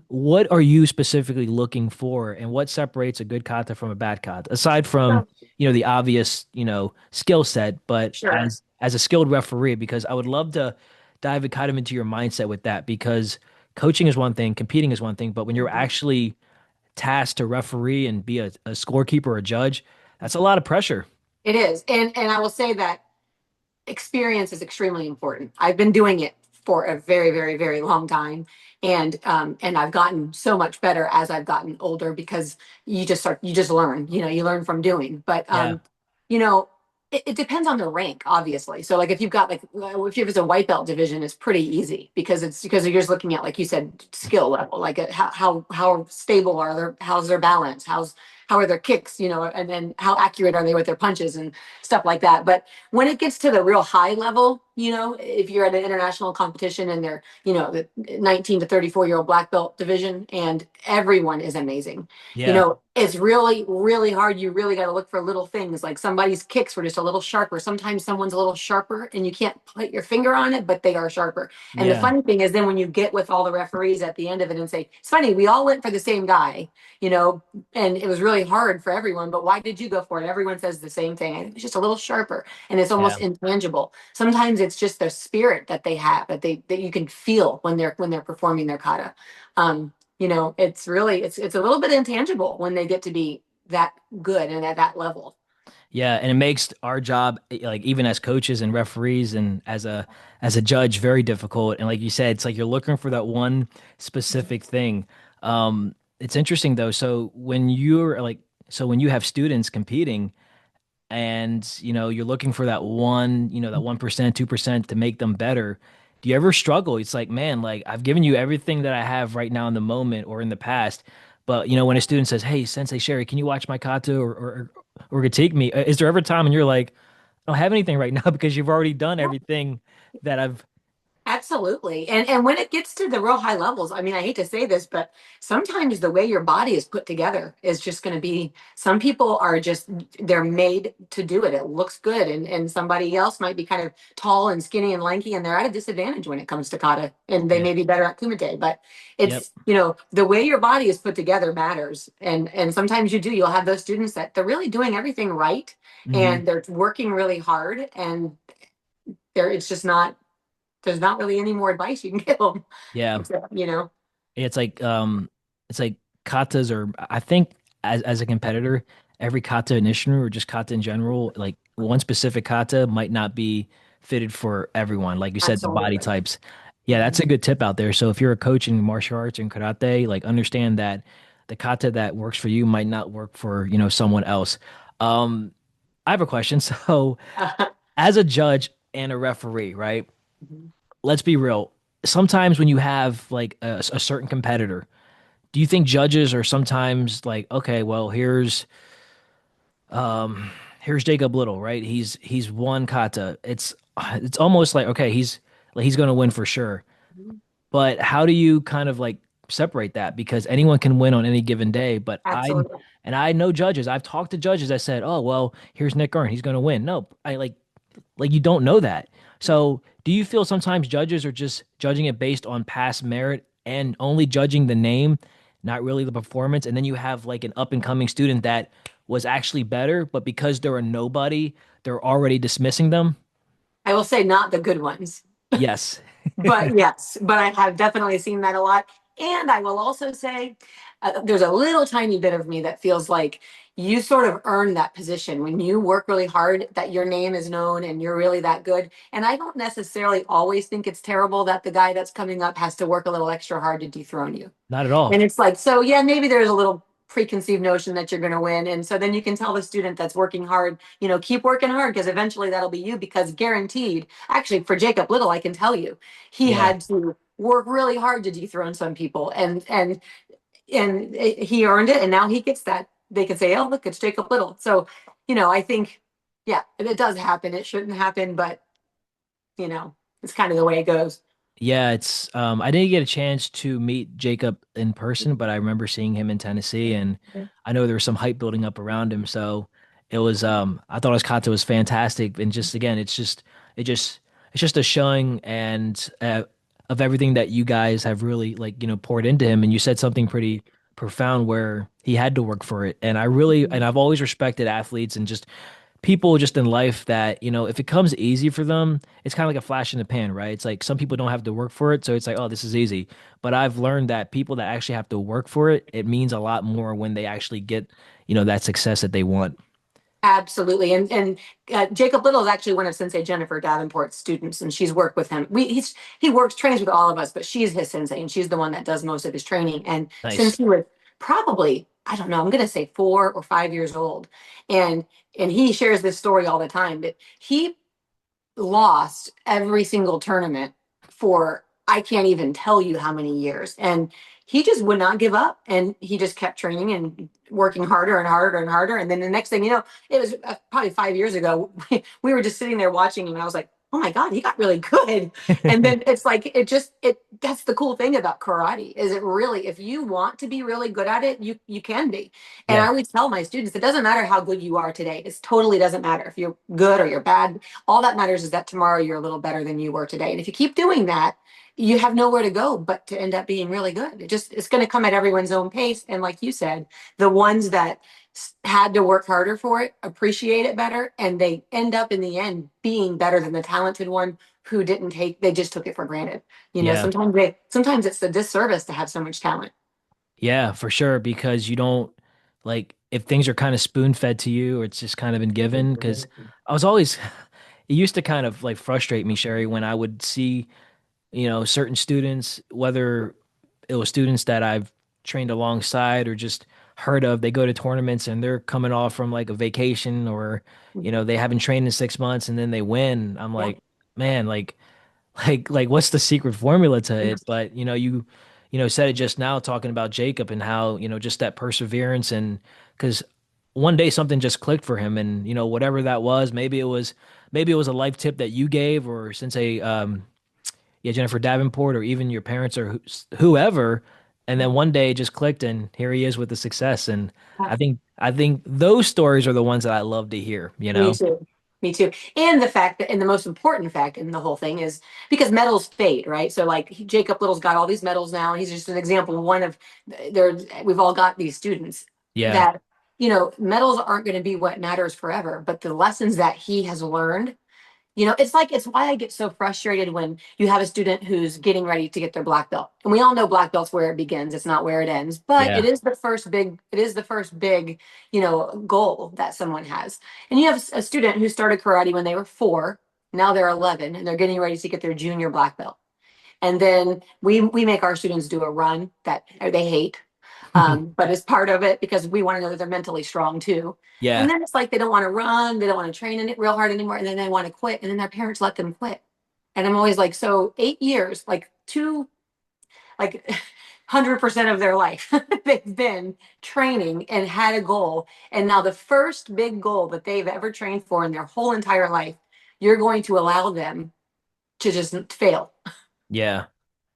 What are you specifically looking for, and what separates a good kata from a bad kata? Aside from, So, the obvious, skill set, but sure. as a skilled referee, because I would love to dive kind of into your mindset with that, because coaching is one thing, competing is one thing, but when you're actually tasked to referee and be a scorekeeper or a judge, that's a lot of pressure. It is. And I will say that experience is extremely important. I've been doing it for a very, very, very long time. And I've gotten so much better as I've gotten older because you just learn, you learn from doing. But Yeah. you know, it depends on the rank, obviously. So like if you've got like if you have a white belt division, it's pretty easy because you're just looking at, like you said, skill level, like how stable are their how's their balance, how are their kicks, and then how accurate are they with their punches and stuff like that. But when it gets to the real high level, if you're at an international competition and they're, the 19 to 34-year-old black belt division and everyone is amazing, Yeah. it's really, really hard. You really got to look for little things like somebody's kicks were just a little sharper. Sometimes someone's a little sharper and you can't put your finger on it, but they are sharper. And the Yeah. funny thing is then when you get with all the referees at the end of it and say, it's funny, we all went for the same guy, you know, and it was really hard for everyone, but why did you go for it? Everyone says the same thing. It was just a little sharper and it's almost Yeah. intangible. Sometimes it's just the spirit that they have that you can feel when they're performing their kata. It's really it's a little bit intangible when they get to be that good and at that level. Yeah, and it makes our job, like even as coaches and referees and as a judge, very difficult. And like you said, it's like you're looking for that one specific thing. It's interesting though. So when you have students competing and you're looking for that one, that 1%, 2% to make them better, do you ever struggle? It's like, man, like I've given you everything that I have right now in the moment or in the past, but when a student says, "Hey, Sensei Sherry, can you watch my kata or critique me?" Is there ever a time when you're like, "I don't have anything right now," because you've already done everything that I've. Absolutely. And when it gets to the real high levels, I mean, I hate to say this, but sometimes the way your body is put together is just going to be, some people are just, they're made to do it. It looks good. And somebody else might be kind of tall and skinny and lanky and they're at a disadvantage when it comes to kata and they Yeah. may be better at kumite, but Yep. it's, the way your body is put together matters. And sometimes you'll have those students that they're really doing everything right Hmm. and they're working really hard and it's just not, there's not really any more advice you can give them. Yeah. Except, It's like katas are, I think, as a competitor, every kata initiator or just kata in general, like one specific kata might not be fitted for everyone. Like you said, the body absolutely. types. Yeah, that's Mhm. a good tip out there. So if you're a coach in martial arts and karate, like understand that the kata that works for you might not work for, someone else. Um, I have a question. So as a judge and a referee, right? Let's be real. Sometimes when you have like a certain competitor, do you think judges are sometimes like, okay, well, um here's Jacob Little, right? He's won kata. It's almost like, okay, he's going to win for sure. But how do you kind of like separate that? Because anyone can win on any given day. But Absolutely. I know judges. I've talked to judges that said, "Oh, well, here's Nick Earn. He's going to win." No, I like you don't know that. So, do you feel sometimes judges are just judging it based on past merit and only judging the name, not really the performance. And then you have like an up and coming student that was actually better, but because they're a nobody, they're already dismissing them. I will say not the good ones. Yes. But yes, but I have definitely seen that a lot. And I will also say there's a little tiny bit of me that feels like you sort of earn that position when you work really hard, that your name is known and you're really that good. And I don't necessarily always think it's terrible that the guy that's coming up has to work a little extra hard to dethrone you. Not at all. And it's like, so yeah, maybe there's a little preconceived notion that you're going to win. And so then you can tell the student that's working hard, keep working hard because eventually that'll be you because guaranteed, actually for Jacob Little, I can tell you, he Yeah. had to work really hard to dethrone some people and he earned it. And now he gets that. They can say, oh, look, it's Jacob Little. So, I think, yeah, it does happen. It shouldn't happen, but it's kind of the way it goes. Yeah, it's I didn't get a chance to meet Jacob in person, but I remember seeing him in Tennessee and I know there was some hype building up around him. So it was I thought his kata was fantastic and just again, it just it's just a showing and of everything that you guys have really like, poured into him and you said something pretty profound where he had to work for it. And I've always respected athletes and just people just in life that, if it comes easy for them, it's kind of like a flash in the pan, right? It's like some people don't have to work for it. So it's like, oh, this is easy. But I've learned that people that actually have to work for it, it means a lot more when they actually get, that success that they want. Absolutely. And Jacob Little is actually one of Sensei Jennifer Davenport's students, and she's worked with him. He trains with all of us, but she's his sensei, and she's the one that does most of his training. And since Nice. he was probably, I don't know, I'm going to say 4 or 5 years old, and he shares this story all the time that he lost every single tournament for I can't even tell you how many years. And he just would not give up. And he just kept training and working harder and harder and harder. And then the next thing you know, it was probably 5 years ago, we were just sitting there watching him. And I was like, oh my God, he got really good. And then it's like, that's the cool thing about karate is it really, if you want to be really good at it, you can be. And I Yeah. always tell my students, it doesn't matter how good you are today. It totally doesn't matter if you're good or you're bad. All that matters is that tomorrow you're a little better than you were today. And if you keep doing that, you have nowhere to go but to end up being really good. It's going to come at everyone's own pace. And like you said, the ones that had to work harder for it appreciate it better. And they end up in the end being better than the talented one who they just took it for granted. Yeah. Sometimes it's a disservice to have so much talent. Yeah, for sure. Because you don't like if things are kind of spoon fed to you or it's just kind of been given. Because I was always, it used to kind of like frustrate me, Sherry, when I would see certain students, whether it was students that I've trained alongside or just heard of, they go to tournaments and they're coming off from like a vacation or, they haven't trained in 6 months and then they win. I'm Yeah. like, man, like what's the secret formula to it? But said it just now talking about Jacob and how, just that perseverance and because one day something just clicked for him and whatever that was, maybe it was a life tip that you gave or since yeah, Jennifer Davenport or even your parents or whoever. And then one day it just clicked and here he is with the success. And I think those stories are the ones that I love to hear, you Me know? too. Me too. And the fact that, and the most important fact in the whole thing is because medals fade, right? So like Jacob Little's got all these medals now, and he's just an example of one of there. We've all got these students Yeah. that medals aren't going to be what matters forever, but the lessons that he has learned. It's why I get so frustrated when you have a student who's getting ready to get their black belt. And we all know black belt's where it begins. It's not where it ends. But Yeah. it is the first big, goal that someone has. And you have a student who started karate when they were 4, now they're 11 and they're getting ready to get their junior black belt. And then we make our students do a run that they hate, but it's part of it because we want to know that they're mentally strong too. And Yeah. then it's like they don't want to run, they don't want to train in it real hard anymore, and then they want to quit, and then their parents let them quit. And I'm always like, so 8 years, like 100% of their life, they've been training and had a goal, and now the first big goal that they've ever trained for in their whole entire life, you're going to allow them to just fail. Yeah.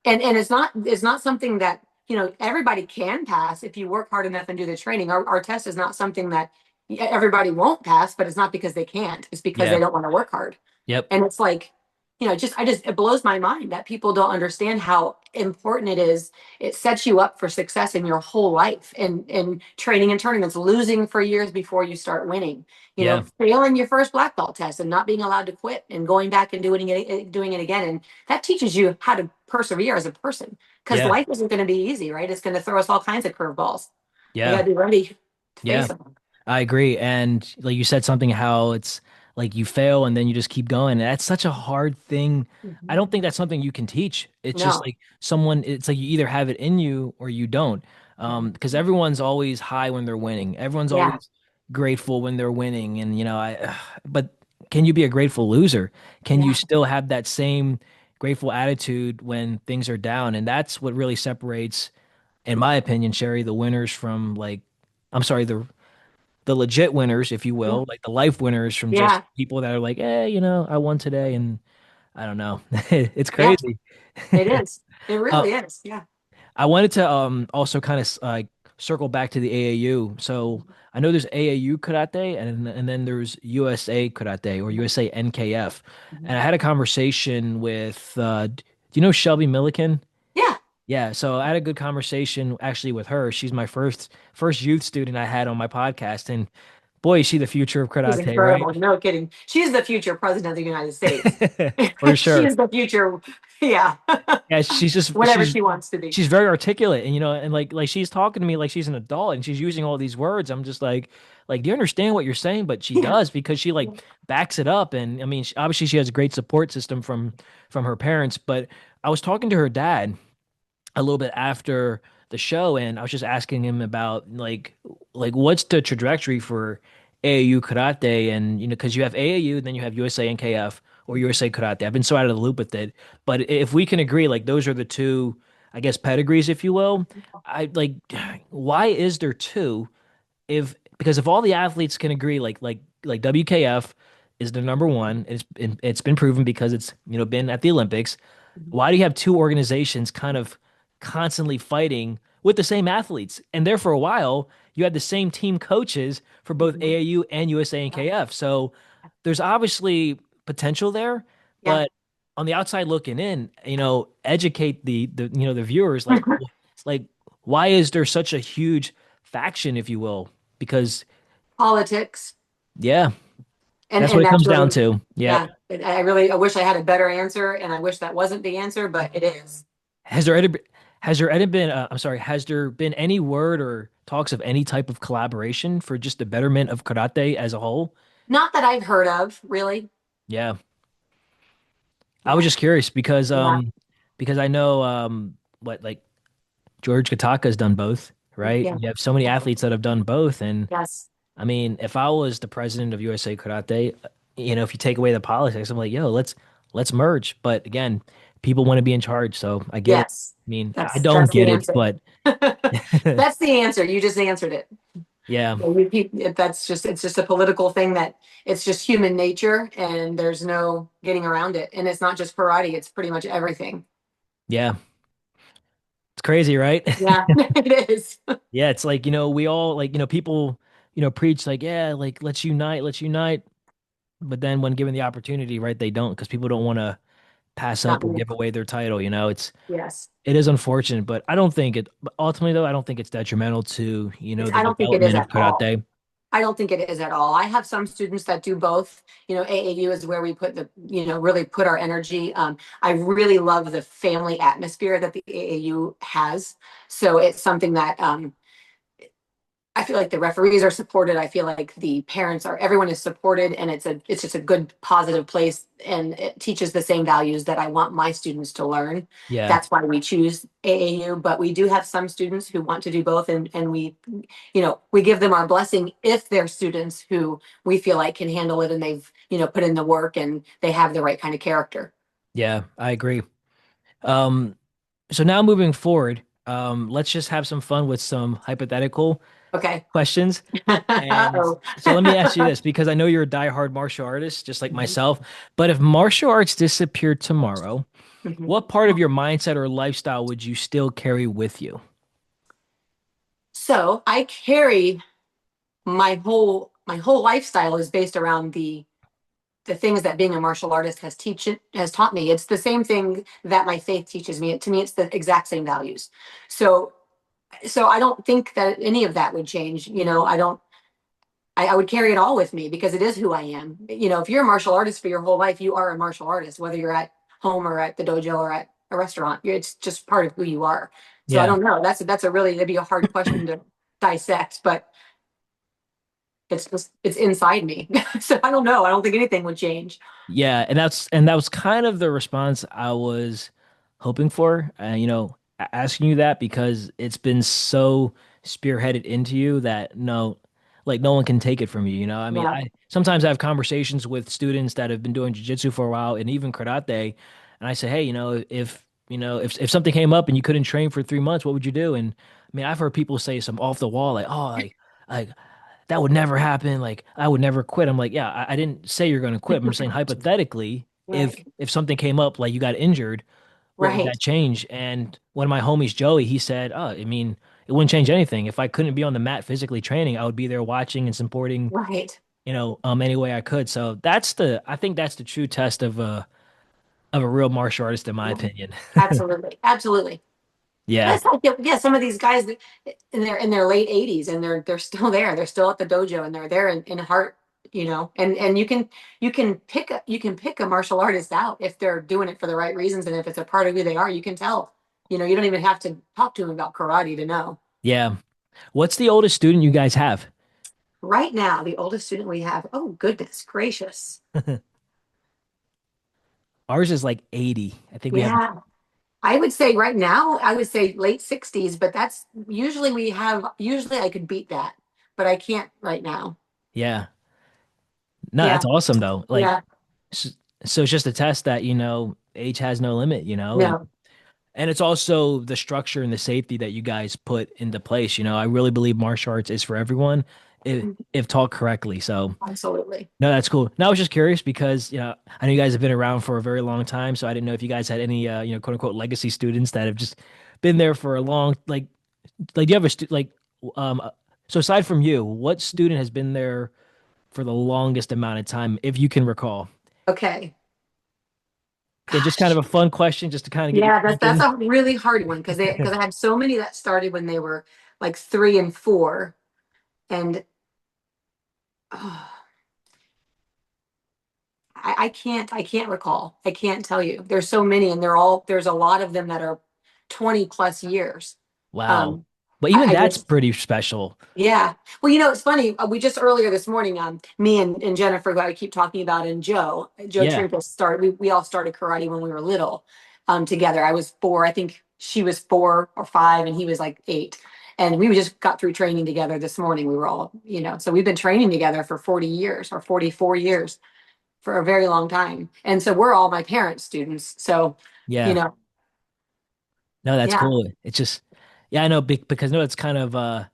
And it's not something that everybody can pass if you work hard enough and do the training. Our test is not something that everybody won't pass, but it's not because they can't, it's because they Yeah. don't want to work hard. Yep. And it's like it blows my mind that people don't understand how important it is. It sets you up for success in your whole life, and training and tournaments, losing for years before you start winning, Yeah. failing your first black belt test and not being allowed to quit and going back and doing it again. And that teaches you how to persevere as a person, because Yeah. life isn't going to be easy, right? It's going to throw us all kinds of curveballs. We got Yeah. to be ready to Yeah. face them. I agree. And like you said something how it's like you fail and then you just keep going. That's such a hard thing. I Mhm. don't think that's something you can teach. It's just No. like someone, it's like you either have it in you or you don't. Because everyone's always high when they're winning. Everyone's Yeah. always grateful when they're winning. And but can you be a grateful loser? Can you Yeah. still have that same grateful attitude when things are down? And that's what really separates, in my opinion, Sherry, the winners from like, I'm sorry, the legit winners, if you Yeah. will, like the life winners from just Yeah. people that are like, I won today and I don't know. It's Yeah. crazy. It is. It Uh, really is. Yeah. I wanted to also kind of circle back to the AAU. So I know there's AAU karate and then there's USA karate or USA NKF. Mhm. And I had a conversation with do you know Shelby Milliken? Yeah. Yeah, so I had a good conversation actually with her. She's my first youth student I had on my podcast, and boy, is she the future of She's karate, right? incredible. No kidding. She's the future president of the United States. For She sure. is the future. Yeah. Yeah, she's just Whatever she wants to be. she's very articulate, and and like she's talking to me like she's an adult, and she's using all these words. I'm just like, do you understand what you're saying? But she Yeah. does because she like backs it up, and I mean, obviously she has a great support system from her parents. But I was talking to her dad a little bit after the show, and I was just asking him about like what's the trajectory for AAU karate, and because you have AAU, then you have USA NKF or USA Karate. I've been so out of the loop with it, but if we can agree, like those are the two, I guess, pedigrees, if you will. I like, why is there two? If because if all the athletes can agree, like WKF is the number one, it's been proven because it's been at the Olympics. Why do you have two organizations kind of constantly fighting with the same athletes? And there for a while, you had the same team coaches for both Mhm. AAU and USA and KF. So there's obviously potential there, Yeah. but on the outside looking in, educate the viewers like why is there such a huge faction, if you will? Because Politics. yeah, that's what And it that's comes down really, to. Yep. yeah. I wish I had a better answer, and I wish that wasn't the answer, but it is. Has there any, has there any been, I'm sorry, has there been any word or talks of any type of collaboration for just the betterment of karate as a whole? Not that I've heard of, really. Yeah. I was Yeah. just curious Yeah. because I know what like George Kataka's done both, right? Yeah. You have so many athletes that have done both, and Yes. I mean, if I was the president of USA Karate, if you take away the politics, I'm like, yo, let's merge. But again, people want to be in charge, so I get it. Yes. I mean, I don't That's get the it, answer. but That's the answer. You just answered it. yeah, That's just, it's just a political thing, that it's just human nature, and there's no getting around it. And it's not just karate, it's pretty much everything. yeah, it's crazy, right? Yeah, it is. Yeah, it's like, we all like, people, preach like, yeah, like let's unite. But then when given the opportunity, right, they don't because people don't want to pass Not up or me. give away their title. Yes. It is unfortunate, but I don't think it ultimately though, I don't think it's detrimental to, the I don't think it is development of at all. karate. I don't think it is at all. I have some students that do both. AAU is where we put really put our energy. I really love the family atmosphere that the AAU has. So it's something that I feel like the referees are supported. I feel like the parents are, everyone is supported, and it's just a good positive place, and it teaches the same values that I want my students to learn. Yeah. That's why we choose AAU, but we do have some students who want to do both, and we give them our blessing if they're students who we feel like can handle it, and they've, put in the work, and they have the right kind of character. Yeah, I agree. Um, so now moving forward, let's just have some fun with some hypothetical Okay. questions. And Uh-oh. so let me ask you this, because I know you're a diehard martial artist, just like myself. But if martial arts disappeared tomorrow, Mhm. what part of your mindset or lifestyle would you still carry with you? So I carry my whole lifestyle is based around the the things that being a martial artist has taught me. It's the same thing that my faith teaches me. To me, it's the exact same values. So I don't think that any of that would change. I don't. I would carry it all with me because it is who I am. If you're a martial artist for your whole life, you are a martial artist, whether you're at home or at the dojo or at a restaurant. It's just part of who you are. So I Yeah. don't know. That'd be a hard question to dissect, but it's inside me. So I don't know. I don't think anything would change. Yeah, and that was kind of the response I was hoping for. Asking you that because it's been so spearheaded into you that no one can take it from you. I mean, Yeah. I sometimes I have conversations with students that have been doing jiu-jitsu for a while and even karate, and I say, hey, if something came up and you couldn't train for 3 months, what would you do? And I mean, I've heard people say some off the wall like, oh, like that would never happen. Like I would never quit. I'm like, yeah, I didn't say you're going to quit. I'm just saying hypothetically, Right. if something came up, like you got injured, what would Right. that change? And one of my homies, Joey, he said, oh, I mean, it wouldn't change anything. If I couldn't be on the mat physically training, I would be there watching and supporting, Right. any way I could. So I think that's the true test of a real martial artist, in my Yeah. opinion. Absolutely. Absolutely. Yeah. That's like, yeah, some of these guys that in their late 80s and they're still there. They're still at the dojo and they're there in heart, and you can pick a martial artist out if they're doing it for the right reasons and if it's a part of who they are, you can tell. You don't even have to talk to them about karate to know. Yeah. What's the oldest student you guys have? Right now, the oldest student we have, oh goodness gracious. Ours is like 80. I think we have, Yeah. I would say right now, I would say late 60s, but that's usually I could beat that, but I can't right now. yeah. No, Yeah. that's awesome though. Like, Yeah. s- so it's just a test that, age has no limit, No, and it's also the structure and the safety that you guys put into place. I really believe martial arts is for everyone if taught correctly. So, absolutely. no, that's cool. Now, I was just curious because, I know you guys have been around for a very long time, so I didn't know if you guys had any, quote unquote legacy students that have just been there for a long, do you have um, uh, so aside from you, what student has been there for the longest amount of time, if you can recall? Okay. Yeah, just kind of Gosh. a fun question just to kind of get you Yeah, that's thinking. a really hard one because I had so many that started when they were like 3 and 4, and oh, I can't recall. I can't tell you. There's so many, and there's a lot of them that are 20 plus years. Wow. Um, But even I that's just pretty special. Yeah. Well, it's funny. We just earlier this morning, me and Jennifer, who I keep talking about, and Joe Yeah. Trinkus we all started karate when we were little, together. I was 4. I think she was 4 or 5, and he was like 8. And we just got through training together this morning. We were all, so we've been training together for 40 years or 44 years for a very long time. And so we're all my parents' students. So, you Yeah. know, No, that's yeah, cool. It's just, yeah, I know because no, it's kind of a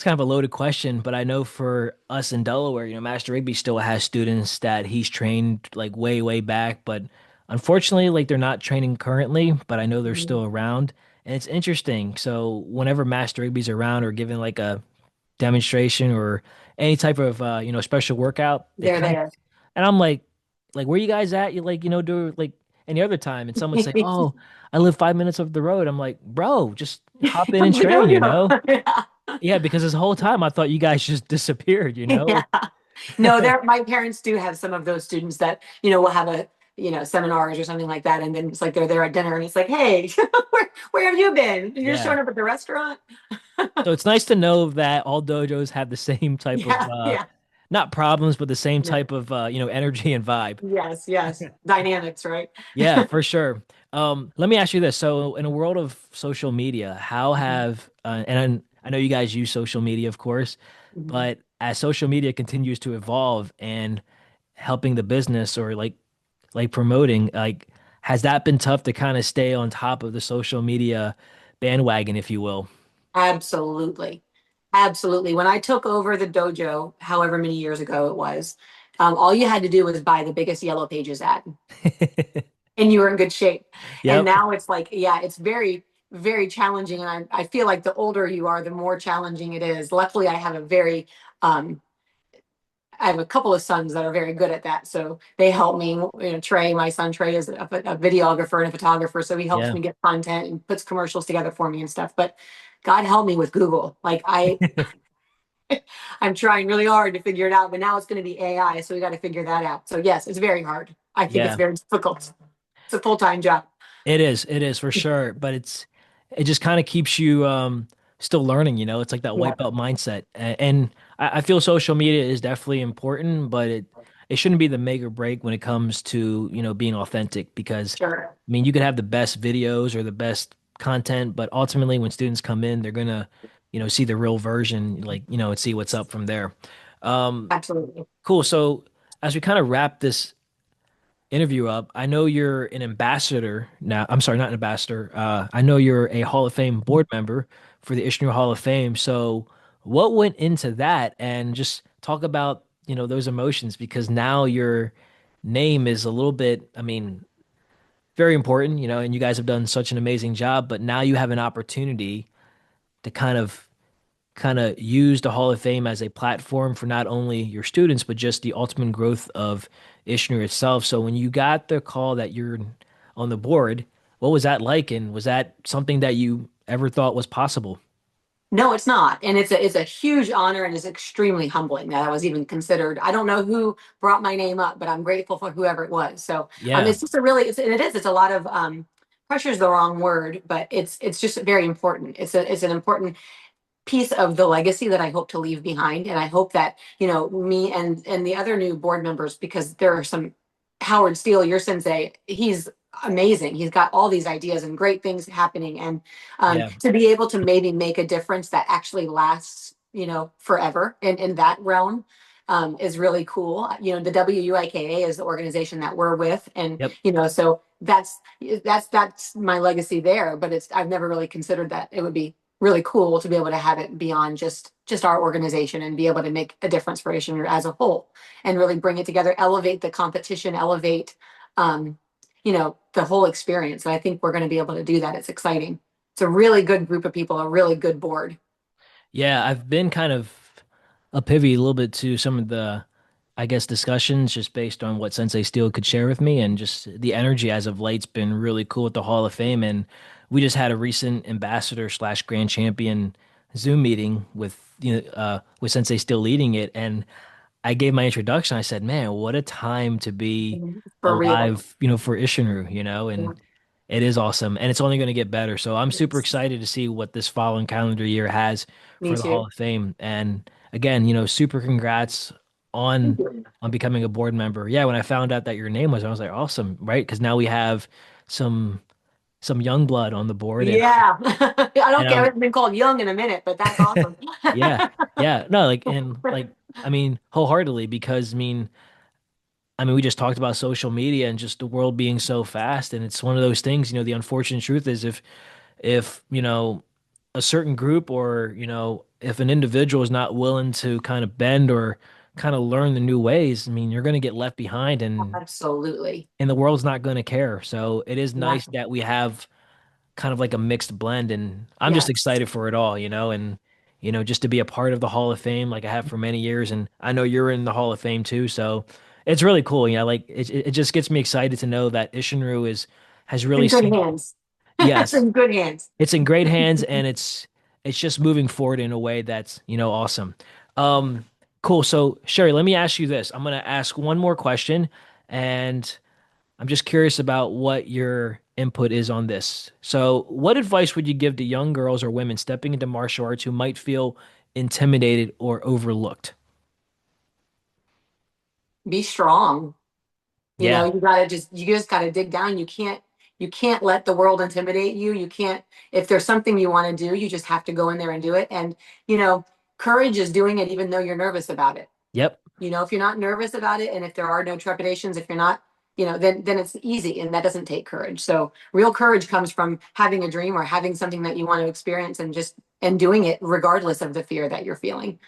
loaded question, but I know for us in Delaware, Master Rigby still has students that he's trained like way, way back, but unfortunately, like they're not training currently, but I know they're still around. And it's interesting. So whenever Master Rigby's around or giving like a demonstration or any type of special workout, they they're kind of there. and I'm like where you guys at? You like, do like any other time and someone say, "Oh, I live 5 minutes up the road." I'm like, "Bro, just hop in and We don't train," know. Yeah. Yeah, because this whole time I thought you guys just disappeared. Yeah. No, my parents do have some of those students that, will have seminars or something like that. And then it's like they're there at dinner and it's like, hey, where have you been? You're Yeah. showing up at the restaurant? So it's nice to know that all dojos have the same type of Yeah, yeah. not problems, but the same No. type of energy and vibe. Yes, yes. Dynamics, right? Yeah, for sure. Let me ask you this. So, in a world of social media, how Mhm. have and I know you guys use social media, of course, Mhm. but as social media continues to evolve and helping the business or like promoting, like has that been tough to kind of stay on top of the social media bandwagon, if you will? Absolutely. Absolutely. When I took over the dojo, however many years ago it was, all you had to do was buy the biggest Yellow Pages ad and you were in good shape. And Yep. now it's like, yeah, it's very, very challenging. And I feel like the older you are, the more challenging it is. Luckily, I have I have a couple of sons that are very good at that. So they help me. Trey, my son Trey is a videographer and a photographer. So he helps Yeah. me get content and puts commercials together for me and stuff. But God help me with Google. I'm trying really hard to figure it out, but now it's going to be AI. So we got to figure that out. So yes, it's very hard. I think it's Yeah. very difficult. It's a full-time job. It is for sure, but it just kind of keeps you still learning, you know. It's like that Yeah, white belt mindset. And I feel social media is definitely important, but it shouldn't be the make or break when it comes to, you know, being authentic because sure. I mean, you could have the best videos or the best content, but ultimately when students come in, they're gonna, you know, see the real version, like, you know, and see what's up from there. Um, Absolutely. cool. So as we kind of wrap this interview up. I know you're an ambassador now. I'm sorry, not an ambassador. I know you're a Hall of Fame board member for the Ishmael Hall of Fame. So, what went into that? And just talk about, you know, those emotions because now your name is a little bit, I mean, very important, you know, and you guys have done such an amazing job, but now you have an opportunity to kind of use the Hall of Fame as a platform for not only your students, but just the ultimate growth of Ishner itself. So when you got the call that you're on the board, what was that like? And was that something that you ever thought was possible? No, it's not. And it's a huge honor and it's extremely humbling that I was even considered. I don't know who brought my name up, but I'm grateful for whoever it was. So Yeah. it's just a really and it's a lot of pressure is the wrong word, but it's just very important. It's an important piece of the legacy that I hope to leave behind. And I hope that, me and the other new board members, because there are some Howard Steele, your sensei, he's amazing. He's got all these ideas and great things happening. And Yeah. to be able to maybe make a difference that actually lasts, forever in that realm. Is really cool. The WUIKA is the organization that we're with, and Yep. so that's my legacy there. But I've never really considered that it would be really cool to be able to have it beyond just our organization and be able to make a difference for Asian as a whole and really bring it together, elevate the competition, elevate the whole experience. And I think we're going to be able to do that. It's exciting. It's a really good group of people, a really good board. Yeah. I've been kind of a pivot a little bit to some of the, I guess, discussions just based on what Sensei Steele could share with me, and just the energy as of late's been really cool at the Hall of Fame. And we just had a recent ambassador slash grand champion Zoom meeting with with Sensei Steele leading it, and I gave my introduction. I said, "Man, what a time to be For real. alive, you know, for Ishinru, you know." And it is awesome, and it's only going to get better. So I'm super excited to see what this following calendar year has Me for the Hall too. of Fame. And again, you know, super congrats Thank on you. becoming a board member. Yeah, when I found out that your name was, I was like, awesome, right? Because now we have some young blood on the board, Yeah. I don't and care. I'm It's been called young in a minute, but that's awesome. yeah, yeah, no, like and like I mean wholeheartedly because I mean, we just talked about social media and just the world being so fast, and it's one of those things. You know, the unfortunate truth is if you know a certain group or you know if an individual is not willing to kind of bend or kind of learn the new ways, I mean, you're going to get left behind, Absolutely. and the world's not going to care. So it is Yeah. nice that we have kind of like a mixed blend, and I'm just Yeah. excited for it all, you know, and you know just to be a part of the Hall of Fame like I have for many years, and I know you're in the Hall of Fame too, so it's really cool. You know, like it just gets me excited to know that Ishinru is has really In good seen. hands. It's Yes, in good hands. it's in great hands, and it's just moving forward in a way that's you know awesome. Um, cool. So Sherry, let me ask you this. I'm gonna ask one more question, and I'm just curious about what your input is on this. So, what advice would you give to young girls or women stepping into martial arts who might feel intimidated or overlooked? Be strong. Yeah. You just gotta dig down. You can't let the world intimidate you. You can't, if there's something you want to do, you just have to go in there and do it. And, courage is doing it even though you're nervous about it. Yep. If you're not nervous about it and if there are no trepidations, if you're not, then it's easy and that doesn't take courage. So real courage comes from having a dream or having something that you want to experience and doing it regardless of the fear that you're feeling.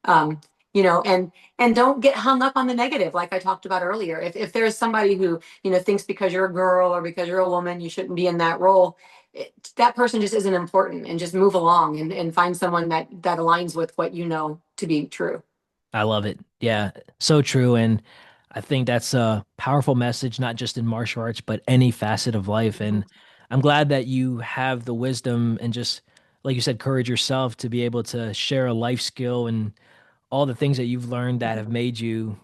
um, and don't get hung up on the negative, like I talked about earlier. If there's somebody who, thinks because you're a girl or because you're a woman, you shouldn't be in that role, that person just isn't important, and just move along and find someone that aligns with what you know to be true. I love it. Yeah, so true. And I think that's a powerful message, not just in martial arts, but any facet of life. Mhm. And I'm glad that you have the wisdom and just, like you said, courage yourself to be able to share a life skill and all the things that you've learned that have made you,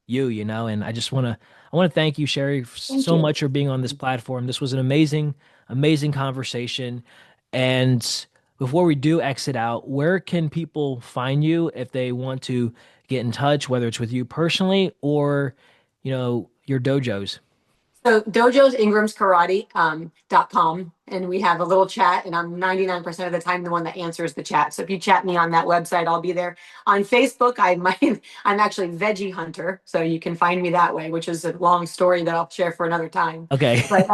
and I want to thank you, Sherry, Thank so you. much for being on this platform. This was an amazing conversation. And before we do exit out, where can people find you if they want to get in touch, whether it's with you personally or, your dojos? So Dojo's Ingram's Karate .com, and we have a little chat, and I'm 99% of the time the one that answers the chat. So if you chat me on that website, I'll be there. On Facebook, I'm actually Veggie Hunter, so you can find me that way, which is a long story that I'll share for another time. Okay. But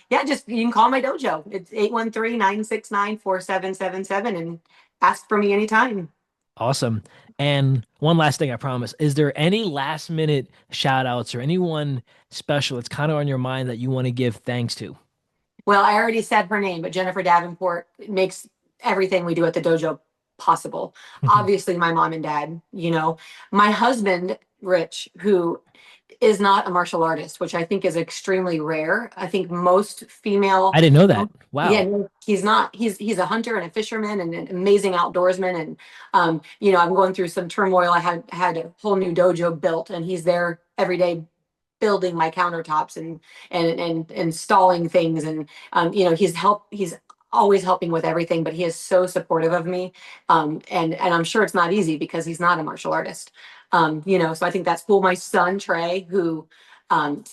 yeah, just you can call my dojo. It's 813-969-4777, and ask for me anytime. Awesome. And one last thing, I promise. Is there any last minute shout outs or anyone special that's kind of on your mind that you want to give thanks to? Well, I already said her name, but Jennifer Davenport makes everything we do at the dojo possible. Obviously, my mom and dad, my husband, Rich, who is not a martial artist, which I think is extremely rare. I think most I female, didn't know that. yeah, Wow. no, he's not. He's a hunter and a fisherman and an amazing outdoorsman. And I'm going through some turmoil. I had a whole new dojo built, and he's there every day building my countertops and installing things. And he's always helping with everything, but he is so supportive of me. And I'm sure it's not easy because he's not a martial artist. So I think that's cool. My son Trey, who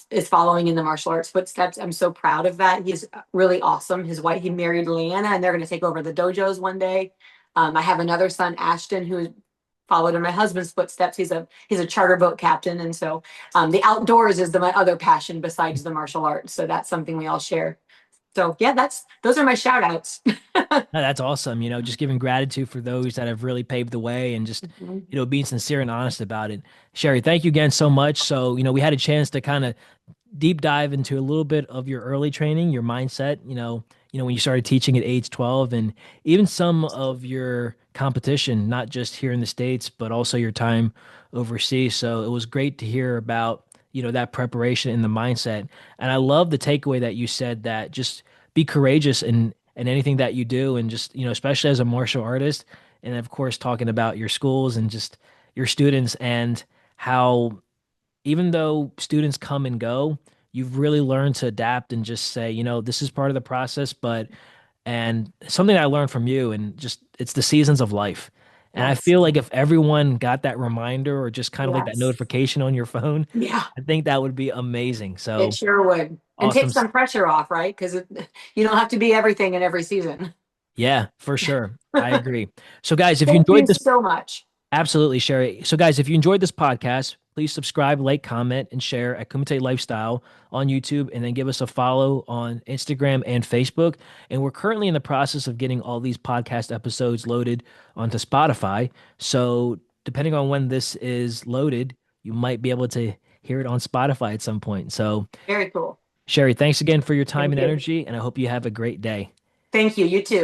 is following in the martial arts footsteps, I'm so proud of that. He's really awesome. His wife, he married Leanna, and they're going to take over the dojos one day. I have another son, Ashton, who followed in my husband's footsteps. He's a charter boat captain, and so the outdoors is my other passion besides the martial arts. So that's something we all share. So yeah, those are my shout outs. No, that's awesome. Just giving gratitude for those that have really paved the way and just, being sincere and honest about it. Sherry, thank you again so much. So, we had a chance to kind of deep dive into a little bit of your early training, your mindset, when you started teaching at age 12 and even some of your competition, not just here in the States, but also your time overseas. So it was great to hear about, that preparation and the mindset. And I love the takeaway that you said that just be courageous in anything that you do. And just, especially as a martial artist. And of course, talking about your schools and just your students and how even though students come and go, you've really learned to adapt and just say, this is part of the process, and something I learned from you and just it's the seasons of life. And I Yes. feel like if everyone got that reminder or just kind of like that Yes. notification on your phone, Yeah. I think that would be amazing. It So sure would. And take awesome. some pressure off, right? Because you don't have to be everything in every season. Yeah, for sure. I agree. So guys, if you Thank enjoyed you this. so much. Absolutely, Sherry. So, guys, if you enjoyed this podcast, please subscribe, like, comment, and share at Kumite Lifestyle on YouTube, and then give us a follow on Instagram and Facebook. And we're currently in the process of getting all these podcast episodes loaded onto Spotify. So, depending on when this is loaded, you might be able to hear it on Spotify at some point. So, Very cool. Sherry, thanks again for your time Thank and you. energy, and I hope you have a great day. Thank you. You too.